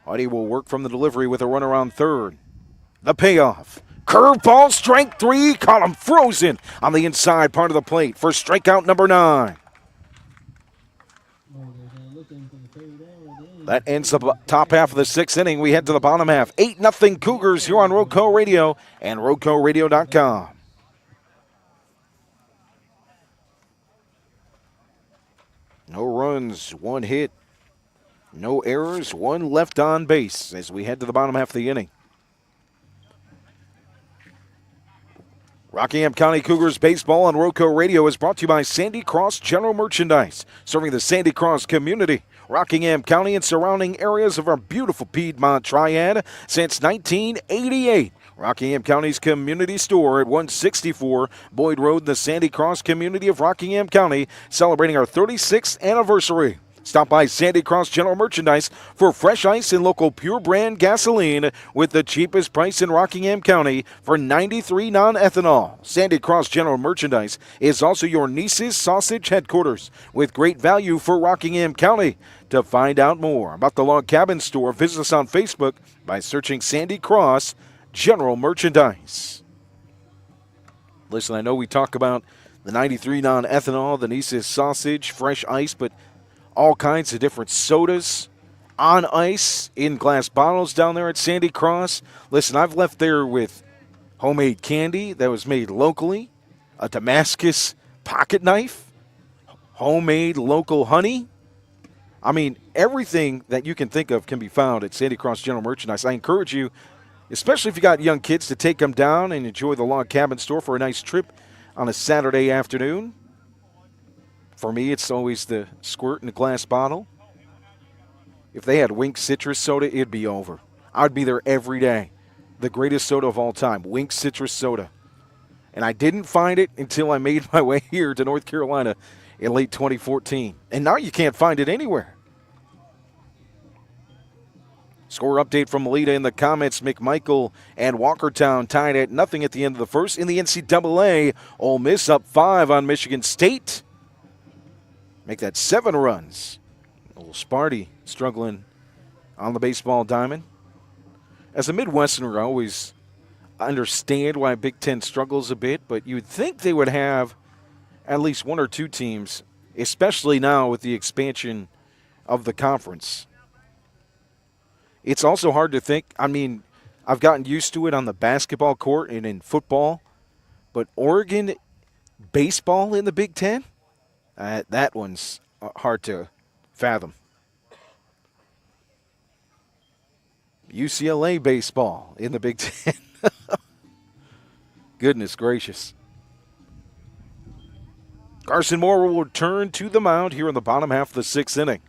Huddy will work from the delivery with a runner on third. The payoff. Curveball, strike 3. Caught him frozen on the inside part of the plate for strikeout number 9. That ends the top half of the sixth inning. We head to the bottom half. 8-0 Cougars here on Roco Radio and RocoRadio.com. No runs, 1 hit. No errors, 1 left on base as we head to the bottom half of the inning. Rockingham County Cougars baseball on Roco Radio is brought to you by Sandy Cross General Merchandise, serving the Sandy Cross community, Rockingham County, and surrounding areas of our beautiful Piedmont Triad since 1988. Rockingham County's community store at 164 Boyd Road, the Sandy Cross community of Rockingham County, celebrating our 36th anniversary. Stop by Sandy Cross General Merchandise for fresh ice and local pure brand gasoline with the cheapest price in Rockingham County for 93 non-ethanol. Sandy Cross General Merchandise is also your niece's sausage headquarters with great value for Rockingham County. To find out more about the Log Cabin Store, visit us on Facebook by searching Sandy Cross General Merchandise. Listen, I know we talk about the 93 non-ethanol, the niece's sausage, fresh ice, but all kinds of different sodas on ice in glass bottles down there at Sandy Cross. Listen, I've left there with homemade candy that was made locally, a Damascus pocket knife, homemade local honey. I mean, everything that you can think of can be found at Sandy Cross General Merchandise. I encourage you, especially if you got young kids, to take them down and enjoy the Log Cabin Store for a nice trip on a Saturday afternoon. For me, it's always the squirt in a glass bottle. If they had Wink Citrus Soda, it'd be over. I'd be there every day. The greatest soda of all time, Wink Citrus Soda. And I didn't find it until I made my way here to North Carolina in late 2014. And now you can't find it anywhere. Score update from Melita in the comments. McMichael and Walkertown tied at 0 at the end of the first. In the NCAA, Ole Miss up 5 on Michigan State. Make that 7 runs. A little Sparty struggling on the baseball diamond. As a Midwesterner, I always understand why Big Ten struggles a bit, but you'd think they would have at least 1 or 2 teams, especially now with the expansion of the conference. It's also hard to think. I mean, I've gotten used to it on the basketball court and in football, but Oregon baseball in the Big Ten? That one's hard to fathom. UCLA baseball in the Big Ten. Goodness gracious. Carson Moore will return to the mound here in the bottom half of the 6th inning.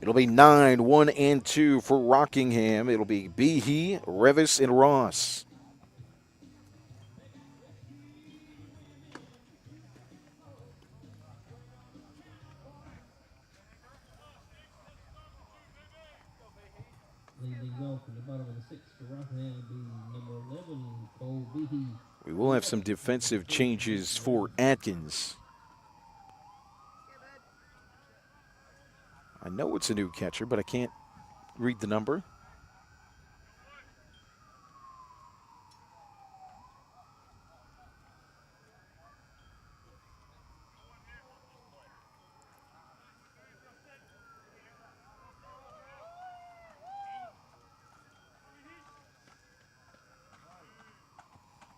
It'll be 9-1-2 for Rockingham. It'll be Behe, Revis, and Ross. Leading off in the bottom of the 6th for Rockingham will be number 11, Cole Behe. We will have some defensive changes for Atkins. I know it's a new catcher, but I can't read the number.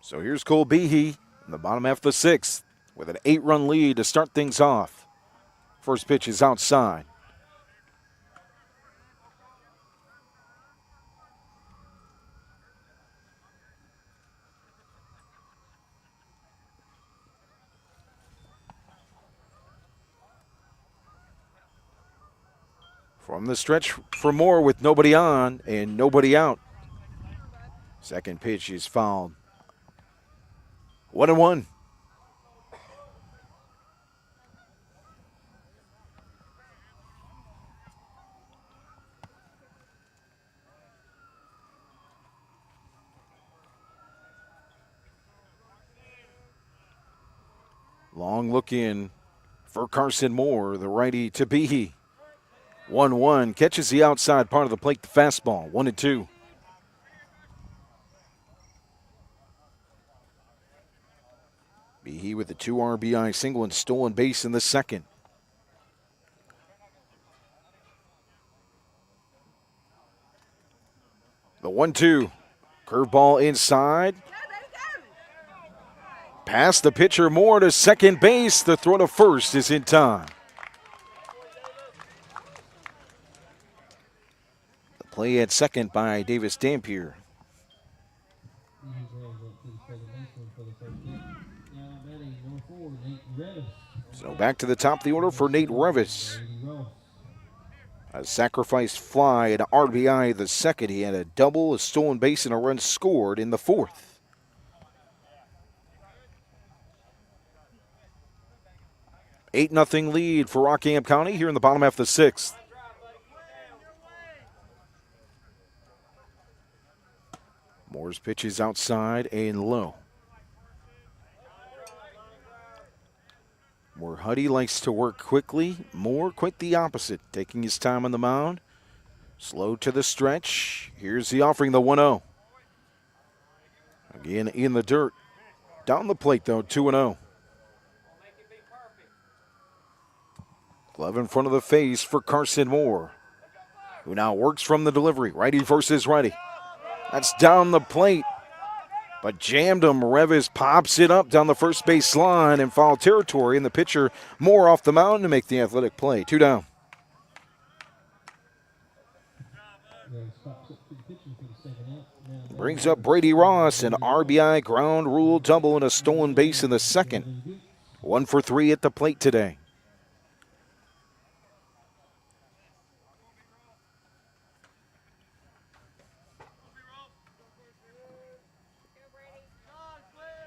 So here's Cole Behe in the bottom half of the 6th with an 8-run lead to start things off. First pitch is outside. From the stretch for Moore with nobody on and nobody out. Second pitch is fouled. 1-1. Long look in for Carson Moore, the righty to Behe. 1-1, catches the outside part of the plate, the fastball, 1-2. Behe with the 2 RBI single and stolen base in the 2nd. The 1-2, curveball inside. Past the pitcher Moore to second base. The throw to first is in time. The play at second by Davis Dampier. So back to the top of the order for Nate Revis. A sacrifice fly, an RBI the 2nd. He had a double, a stolen base, and a run scored in the 4th. Eight 0 lead for Rockingham County here in the bottom half of the 6th. Moore's pitch is outside and low. Moore Huddy likes to work quickly. Moore quite the opposite, taking his time on the mound. Slow to the stretch. Here's the offering, the 1-0. Again in the dirt. Down the plate though, 2-0. Glove in front of the face for Carson Moore, who now works from the delivery. Righty versus righty. That's down the plate, but jammed him. Revis pops it up down the first base line in foul territory, and the pitcher Moore off the mound to make the athletic play. 2 down. Brings up Brady Ross, an RBI ground rule double and a stolen base in the 2nd. 1 for 3 at the plate today.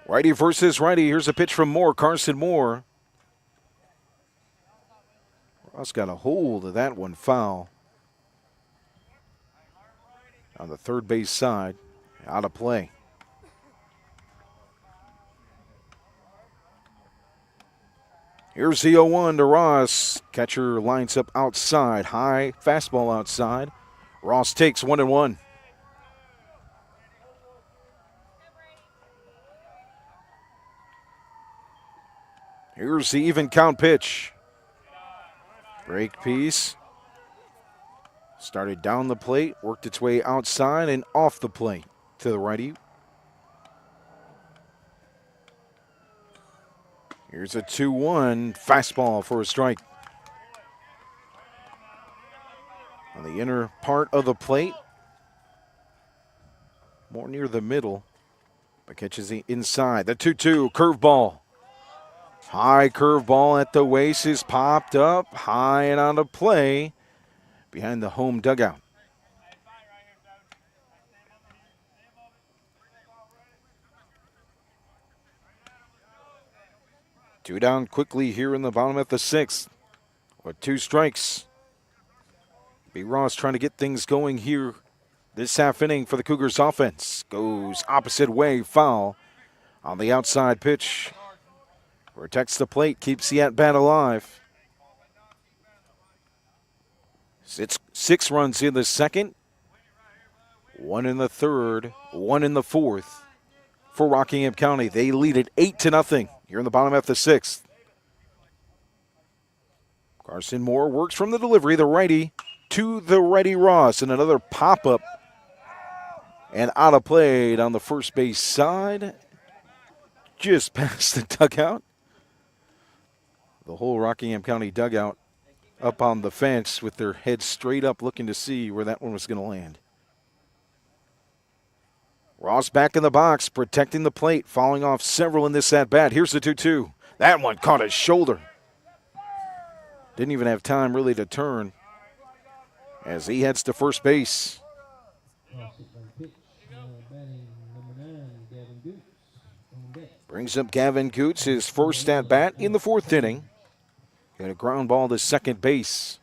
Righty versus righty. Here's a pitch from Moore, Carson Moore. Ross got a hold of that one, foul. On the third base side, out of play. Here's the 0-1 to Ross. Catcher lines up outside, high fastball outside. Ross takes 1-1. Here's the even count pitch. Break piece. Started down the plate, worked its way outside and off the plate to the righty. Here's a 2-1 fastball for a strike. on the inner part of the plate. More near the middle, but catches the inside. The 2-2 curveball. High curveball at the waist is popped up, high and on the play behind the home dugout. Two down quickly here in the bottom of the sixth with 2 strikes. B. Ross trying to get things going here this half inning for the Cougars offense. Goes opposite way, foul on the outside pitch. Protects the plate, keeps the at-bat alive. 6 runs in the second, 1 in the third, 1 in the fourth for Rockingham County. They lead it 8-0 here in the bottom half of the sixth. Carson Moore works from the delivery, the righty to the righty Ross, and another pop-up and out of play down the first base side, just past the dugout. The whole Rockingham County dugout up on the fence with their heads straight up looking to see where that one was going to land. Ross back in the box, protecting the plate, falling off several in this at-bat. Here's the 2-2. That one caught his shoulder. Didn't even have time really to turn as he heads to first base. Brings up Gavin Goots, his first at-bat in the fourth inning. Got a ground ball to second base.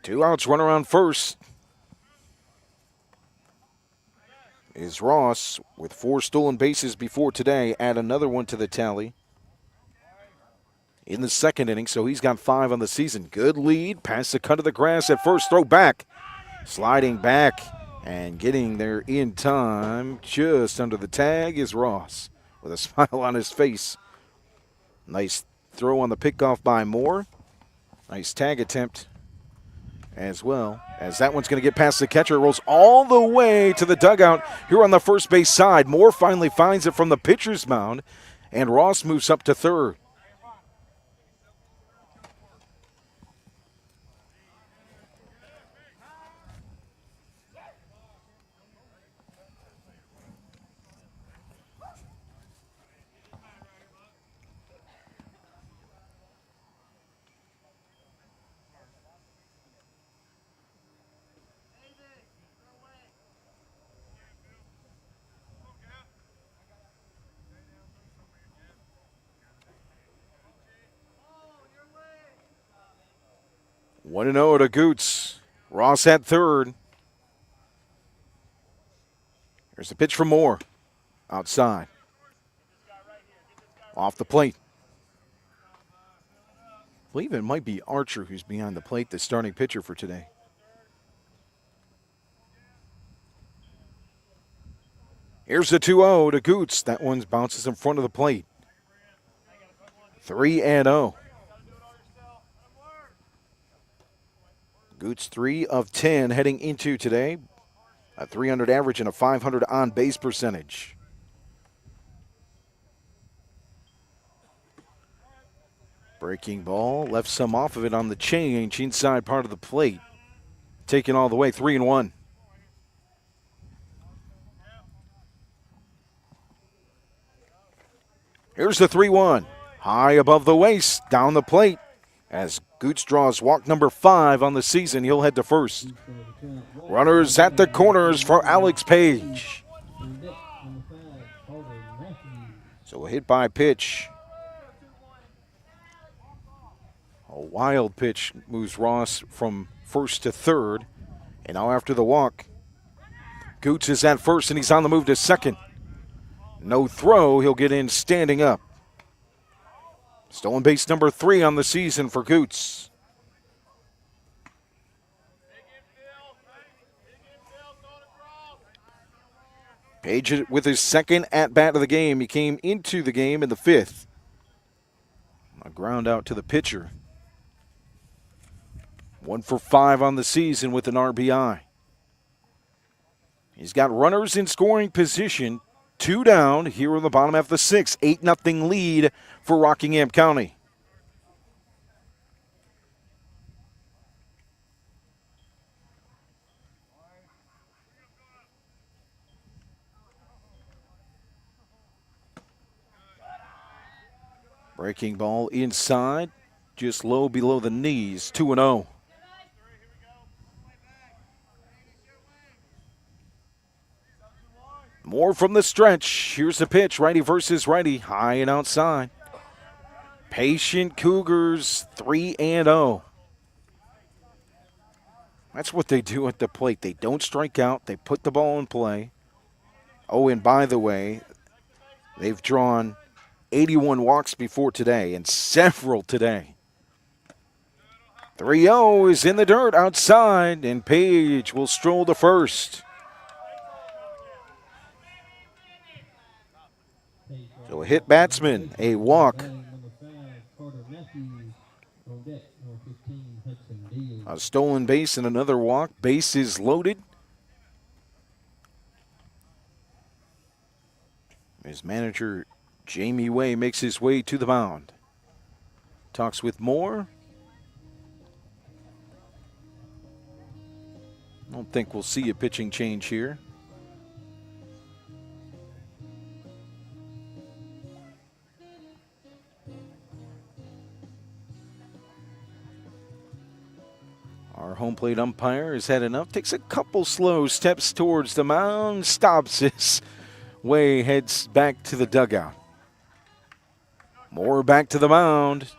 Two outs, runner on first. Is Ross with 4 stolen bases before today. Add another one to the tally in the second inning, so he's got 5 on the season. Good lead, past the cut of the grass at first, throw back. Sliding back and getting there in time, just under the tag, is Ross with a smile on his face. Nice throw on the pickoff by Moore. Nice tag attempt as well, as that one's going to get past the catcher. It rolls all the way to the dugout here on the first base side. Moore finally finds it from the pitcher's mound, and Ross moves up to third. One 1-0 to Goots. Ross at third. Here's the pitch from Moore. Outside. Off the plate. I believe it might be Archer who's behind the plate, the starting pitcher for today. Here's the 2-0 to Goots. That one bounces in front of the plate. 3-0. Goots 3 of 10 heading into today. A 300 average and a 500 on base percentage. Breaking ball, left some off of it on the change inside part of the plate. Taken all the way, 3-1. Here's the 3-1. High above the waist, down the plate. As Goots draws walk number 5 on the season, he'll head to first. Runners at the corners for Alex Page. So a hit by pitch. A wild pitch moves Ross from first to third. And now after the walk, Goots is at first and he's on the move to second. No throw, he'll get in standing up. Stolen base number 3 on the season for Goots. Page with his second at-bat of the game. He came into the game in the 5th. A ground out to the pitcher. 1 for 5 on the season with an RBI. He's got runners in scoring position. 2 down here in the bottom half of the 6th. 8-0 lead for Rockingham County. Breaking ball inside, just low below the knees, 2-0. More from the stretch. Here's the pitch, righty versus righty, high and outside. Patient Cougars, 3-0. That's what they do at the plate. They don't strike out. They put the ball in play. Oh, and by the way, they've drawn 81 walks before today, and several today. 3-0 is in the dirt outside, and Page will stroll to first. So a hit batsman, a walk. A stolen base and another walk. Base is loaded. His manager, Jamie Way, makes his way to the mound. Talks with Moore. I don't think we'll see a pitching change here. Our home plate umpire has had enough. Takes a couple slow steps towards the mound. Stops his way. Heads back to the dugout. Moore back to the mound.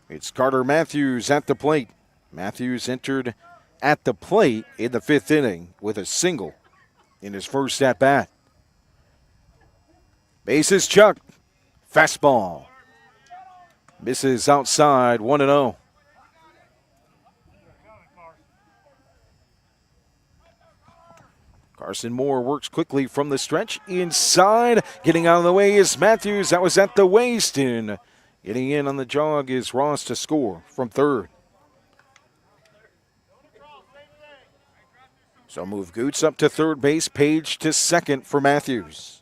It's Carter Matthews at the plate. Matthews entered at the plate in the 5th inning with a single in his first at-bat. Bases chucked. Fastball. Misses outside, 1-0. Carson Moore works quickly from the stretch inside. Getting out of the way is Matthews. That was at the waist. And getting in on the jog is Ross to score from third. So move Goots up to third base. Page to second for Matthews.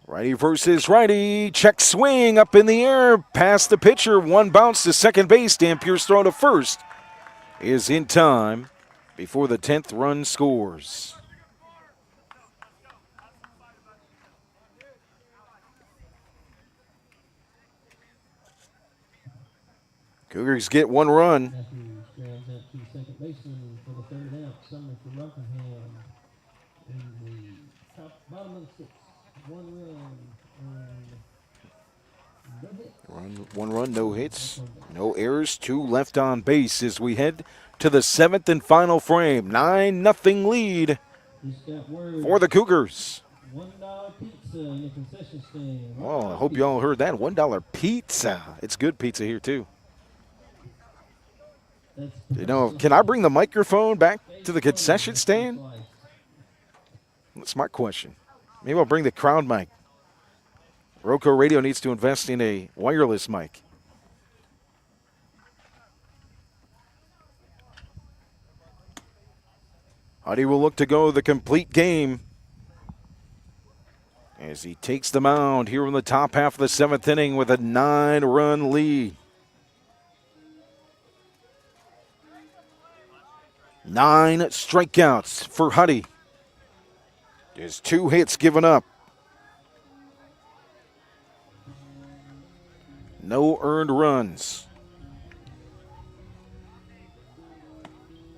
Righty versus righty. Check swing up in the air. Past the pitcher. One bounce to second base. Dampier's throw to first is in time before the 10th run scores. Cougars get one run. Matthews grounds out to second baseman for the third out. Summer for Rockingham in the top bottom of the 6th. One run, no hits, no errors, 2 left on base as we head to the 7th and final frame. 9-0 lead for the Cougars. $1 pizza in the concession stand. Well, I hope you all heard that. $1 pizza. It's good pizza here, too. You know, can I bring the microphone back to the concession stand? That's my question. Maybe I'll bring the crowd mic. Roco Radio needs to invest in a wireless mic. Huddy will look to go the complete game as he takes the mound here in the top half of the 7th inning with a 9-run lead. 9 strikeouts for Huddy. There's 2 hits given up. No earned runs.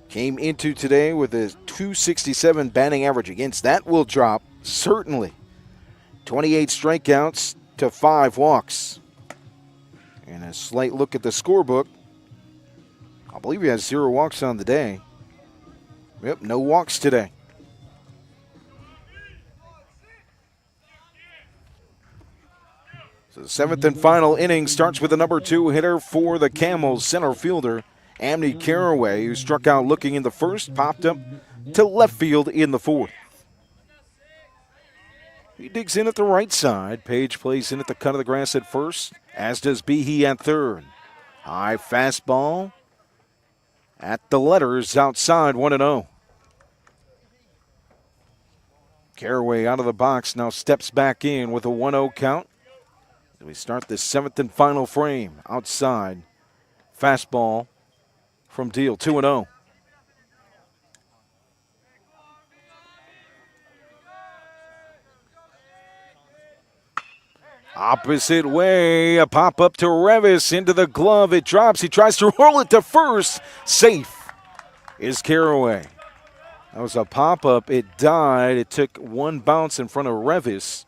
Came into today with a .267 batting average against. That will drop, certainly. 28 strikeouts to 5 walks. And a slight look at the scorebook. I believe he has 0 walks on the day. Yep, no walks today. So the 7th and final inning starts with the number 2 hitter for the Camels, center fielder Amity Caraway, who struck out looking in the first, popped up to left field in the 4th. He digs in at the right side. Page plays in at the cut of the grass at first, as does Behe at third. High fastball at the letters outside, 1-0. Caraway out of the box, now steps back in with a 1-0 count. We start the 7th and final frame. Outside. Fastball from Deal. 2-0. Opposite way, a pop up to Revis into the glove. It drops. He tries to roll it to first. Safe is Caraway. That was a pop up. It died. It took one bounce in front of Revis.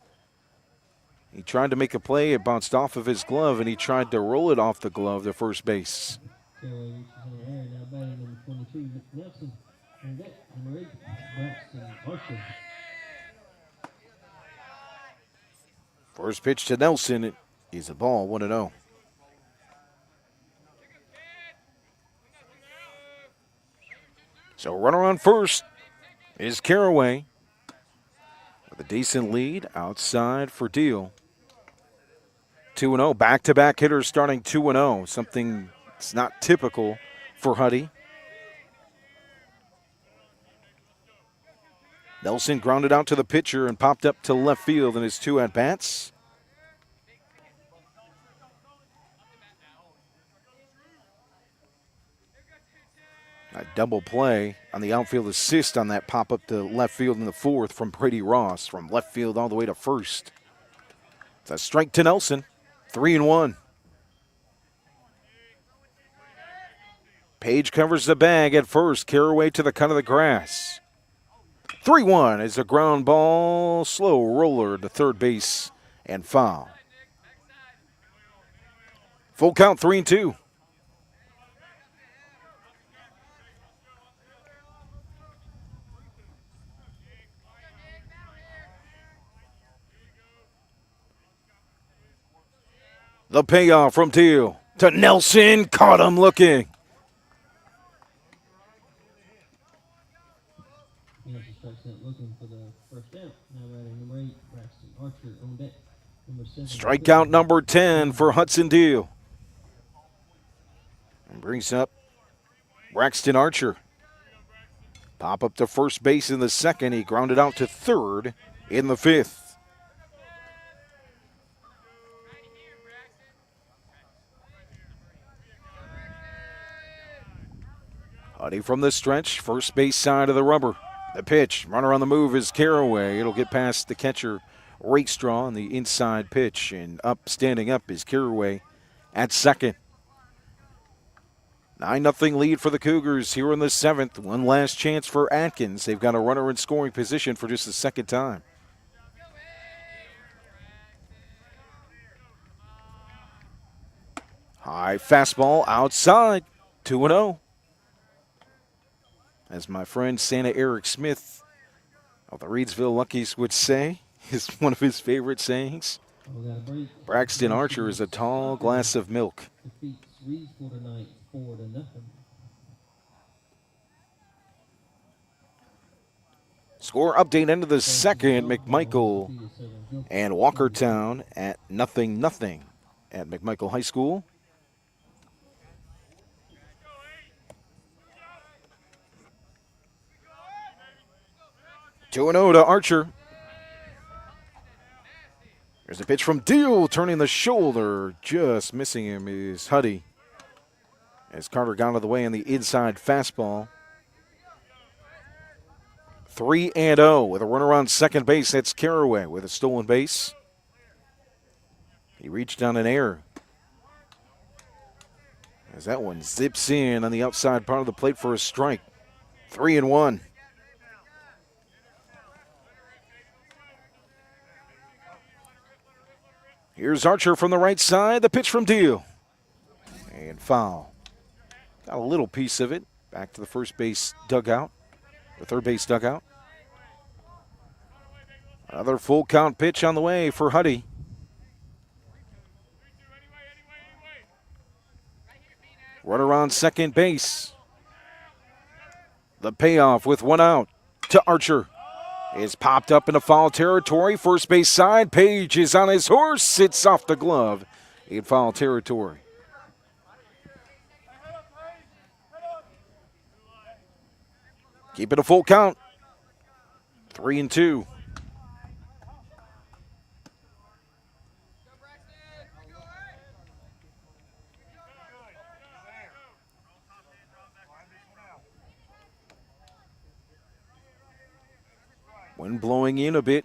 He tried to make a play. It bounced off of his glove, and he tried to roll it off the glove to first base. Caraway reaches in the air. Now batting number 22, Nelson. And that, number 8, Braxton Archer. First pitch to Nelson is a ball, 1-0. So runner on first is Caraway with a decent lead outside for Deal. 2-0, back-to-back hitters starting 2-0, something that's not typical for Huddy. Nelson grounded out to the pitcher and popped up to left field in his 2 at-bats. A double play on the outfield assist on that pop-up to left field in the 4th from Brady Ross, from left field all the way to first. It's a strike to Nelson, 3-1. Page covers the bag at first, Caraway to the cut of the grass. 3-1 is a ground ball, slow roller to third base and foul. Full count, 3-2. The payoff from Teal to Nelson, caught him looking. Nelson strikes out looking for the first out. Now batting number 8, Braxton Archer on deck. Number 7. Strikeout number 10 for Hudson Deal. And brings up Braxton Archer. Pop up to first base in the 2nd. He grounded out to 3rd in the 5th. Huddy from the stretch, first base side of the rubber. The pitch, runner on the move is Caraway. It'll get past the catcher, Rakestraw, on the inside pitch. And standing up is Caraway at 2nd. 9-0 lead for the Cougars here in the 7th. One last chance for Atkins. They've got a runner in scoring position for just the 2nd time. High fastball outside, 2-0. As my friend Santa Eric Smith of the Reedsville Luckies would say, is one of his favorite sayings. Braxton Archer is a tall glass of milk. Defeats Reedsville tonight 4-0. Score update into the 2nd. McMichael and Walkertown at 0-0 at McMichael High School. Two-0 to Archer. There's a pitch from Deal, turning the shoulder. Just missing him is Huddy. As Carter got out of the way on the inside fastball. 3-0 with a runner on second base. That's Caraway with a stolen base. He reached on an error. As that one zips in on the outside part of the plate for a strike. 3-1. Here's Archer from the right side. The pitch from Deal. And foul. Got a little piece of it. Back to the first base dugout. The third base dugout. Another full count pitch on the way for Huddy. Runner on second base. The payoff with one out to Archer is popped up into foul territory. First base side. Page is on his horse. It's off the glove in foul territory. Keep it a full count. 3-2. Wind blowing in a bit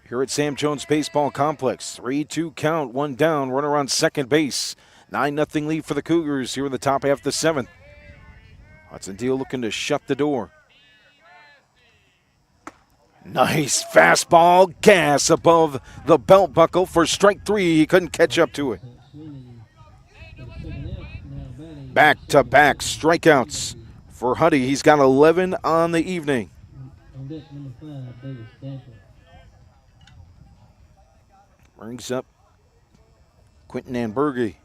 here at Sam Jones Baseball Complex. 3-2 count, one down, runner on second base. 9-0 lead for the Cougars here in the top half of the seventh. Hudson Deal looking to shut the door. Nice fastball, gas above the belt buckle for strike three. He couldn't catch up to it. Back-to-back strikeouts for Huddy. He's got 11 on the evening. Brings up Quentin Anberge.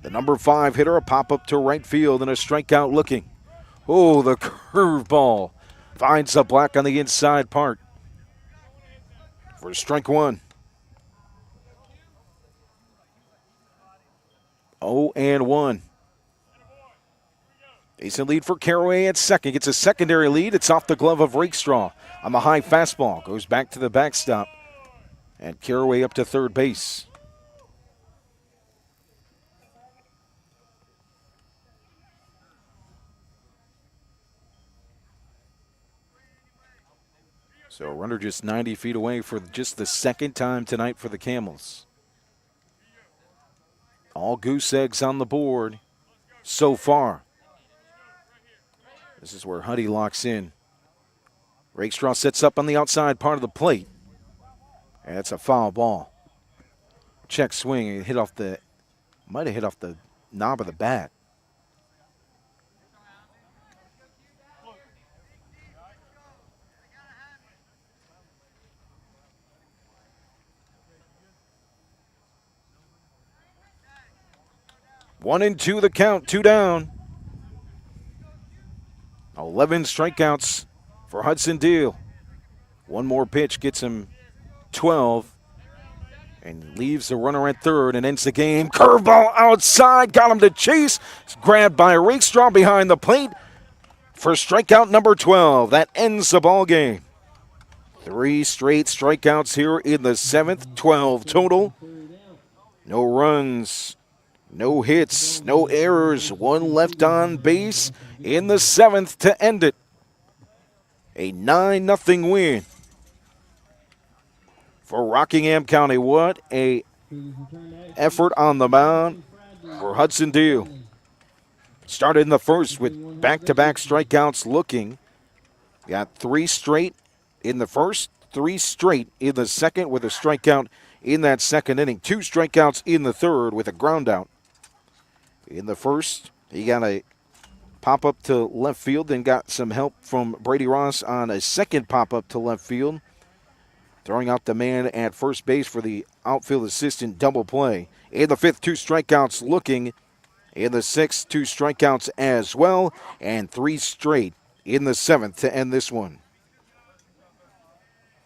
The number 5 hitter, a pop-up to right field and a strikeout looking. Oh, the curveball finds the black on the inside part for strike one. 0-1. Decent lead for Caraway at second. Gets a secondary lead. It's off the glove of Rakestraw on the high fastball. Goes back to the backstop. And Caraway up to third base. So runner just 90 feet away for just the second time tonight for the Camels. All goose eggs on the board so far. This is where Huddy locks in. Rakestraw sets up on the outside part of the plate. And it's a foul ball. Check swing. It hit off the, might have hit off the knob of the bat. One and two the count, two down. 11 strikeouts for Hudson Deal. One more pitch gets him 12 and leaves the runner at third and ends the game. Curveball outside, got him to chase. It's grabbed by Rakestraw behind the plate for strikeout number 12. That ends the ball game. 3 straight strikeouts here in the seventh, 12 total. No runs. No hits, no errors, one left on base in the seventh to end it. A 9-0 win for Rockingham County. What a effort on the mound for Hudson Deal. Started in the first with back-to-back strikeouts looking. Got 3 straight in the first, 3 straight in the second with a strikeout in that second inning. 2 strikeouts in the third with a ground out. In the first, he got a pop-up to left field, then got some help from Brady Ross on a second pop-up to left field, throwing out the man at first base for the outfield assistant double play. In the fifth, 2 strikeouts looking. In the sixth, 2 strikeouts as well, and 3 straight in the seventh to end this one.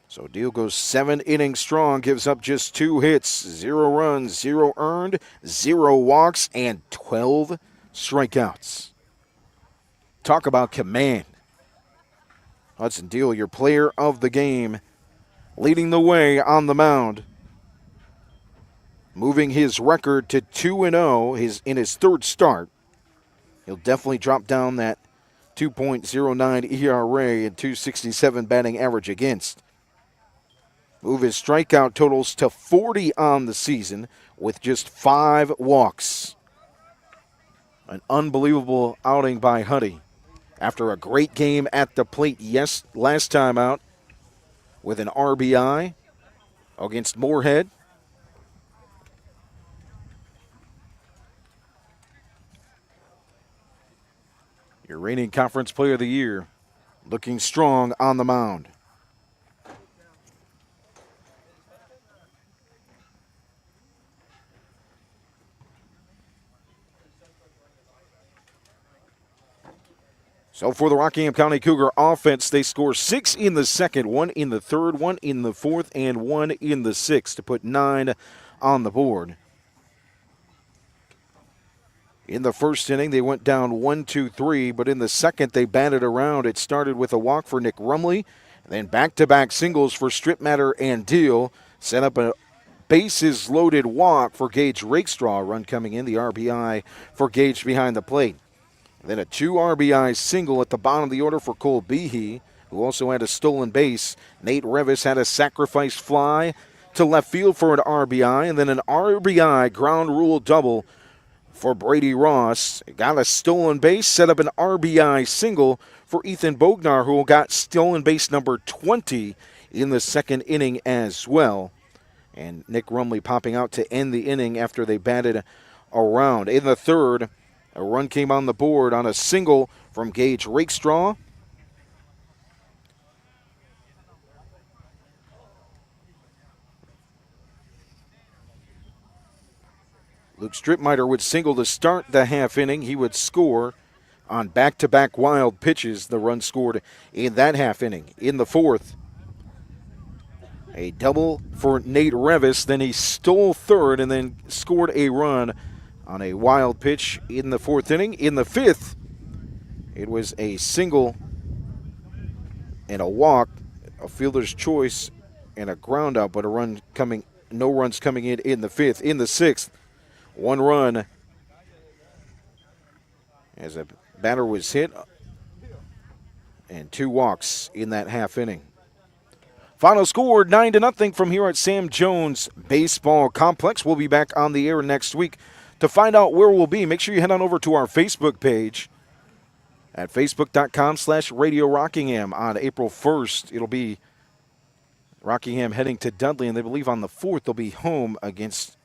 So Deal goes 7 innings strong, gives up just 2 hits, 0 runs, 0 earned, 0 walks, and 12 strikeouts. Talk about command. Hudson Deal, your player of the game, leading the way on the mound. Moving his record to 2-0 in his third start. He'll definitely drop down that 2.09 ERA and 2.67 batting average against. Move his strikeout totals to 40 on the season with just 5 walks. An unbelievable outing by Huddy. After a great game at the plate last time out with an RBI against Moorhead. Your reigning conference player of the year looking strong on the mound. So for the Rockingham County Cougar offense, they score 6 in the second, 1 in the third, 1 in the fourth, and 1 in the sixth to put 9 on the board. In the first inning, they went down 1-2-3, but in the second, they batted around. It started with a walk for Nick Rumley, and then back-to-back singles for Stripmatter and Deal. Set up a bases-loaded walk for Gage Rakestraw, run coming in, the RBI for Gage behind the plate. Then a 2 RBI single at the bottom of the order for Cole Behe. who also had a stolen base. Nate Revis had a sacrifice fly to left field for an RBI, and then an RBI ground rule double for Brady Ross. Got a stolen base, set up an RBI single for Ethan Bognar, who got stolen base number 20 in the second inning as well. And Nick Rumley popping out to end the inning after they batted around. In the third, a run came on the board on a single from Gage Rakestraw. Luke Strittmeyer would single to start the half inning. He would score on back-to-back wild pitches. The run scored in that half inning. In the fourth, a double for Nate Revis. Then he stole third and then scored a run on a wild pitch in the fourth inning. In the fifth, it was a single and a walk, a fielder's choice, and a ground out, but no runs coming in the fifth. In the sixth, one run as a batter was hit, and 2 walks in that half inning. Final score 9-0 from here at Sam Jones Baseball Complex. We'll be back on the air next week. To find out where we'll be, make sure you head on over to our Facebook page at facebook.com/Radio Rockingham. On April 1st, it'll be Rockingham heading to Dudley, and they believe on the 4th they'll be home against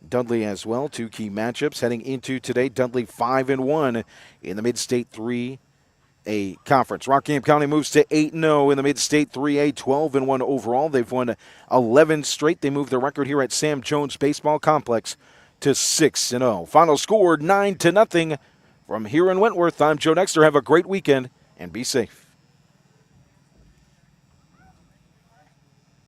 Dudley as well. 2 key matchups heading into today. Dudley 5-1 in the Mid-State 3A Conference. Rockingham County moves to 8-0 in the Mid-State 3A, 12-1 overall. They've won 11 straight. They move their record here at Sam Jones Baseball Complex to 6-0. Final score 9-0 from here in Wentworth. I'm Joe Dexter. Have a great weekend and be safe.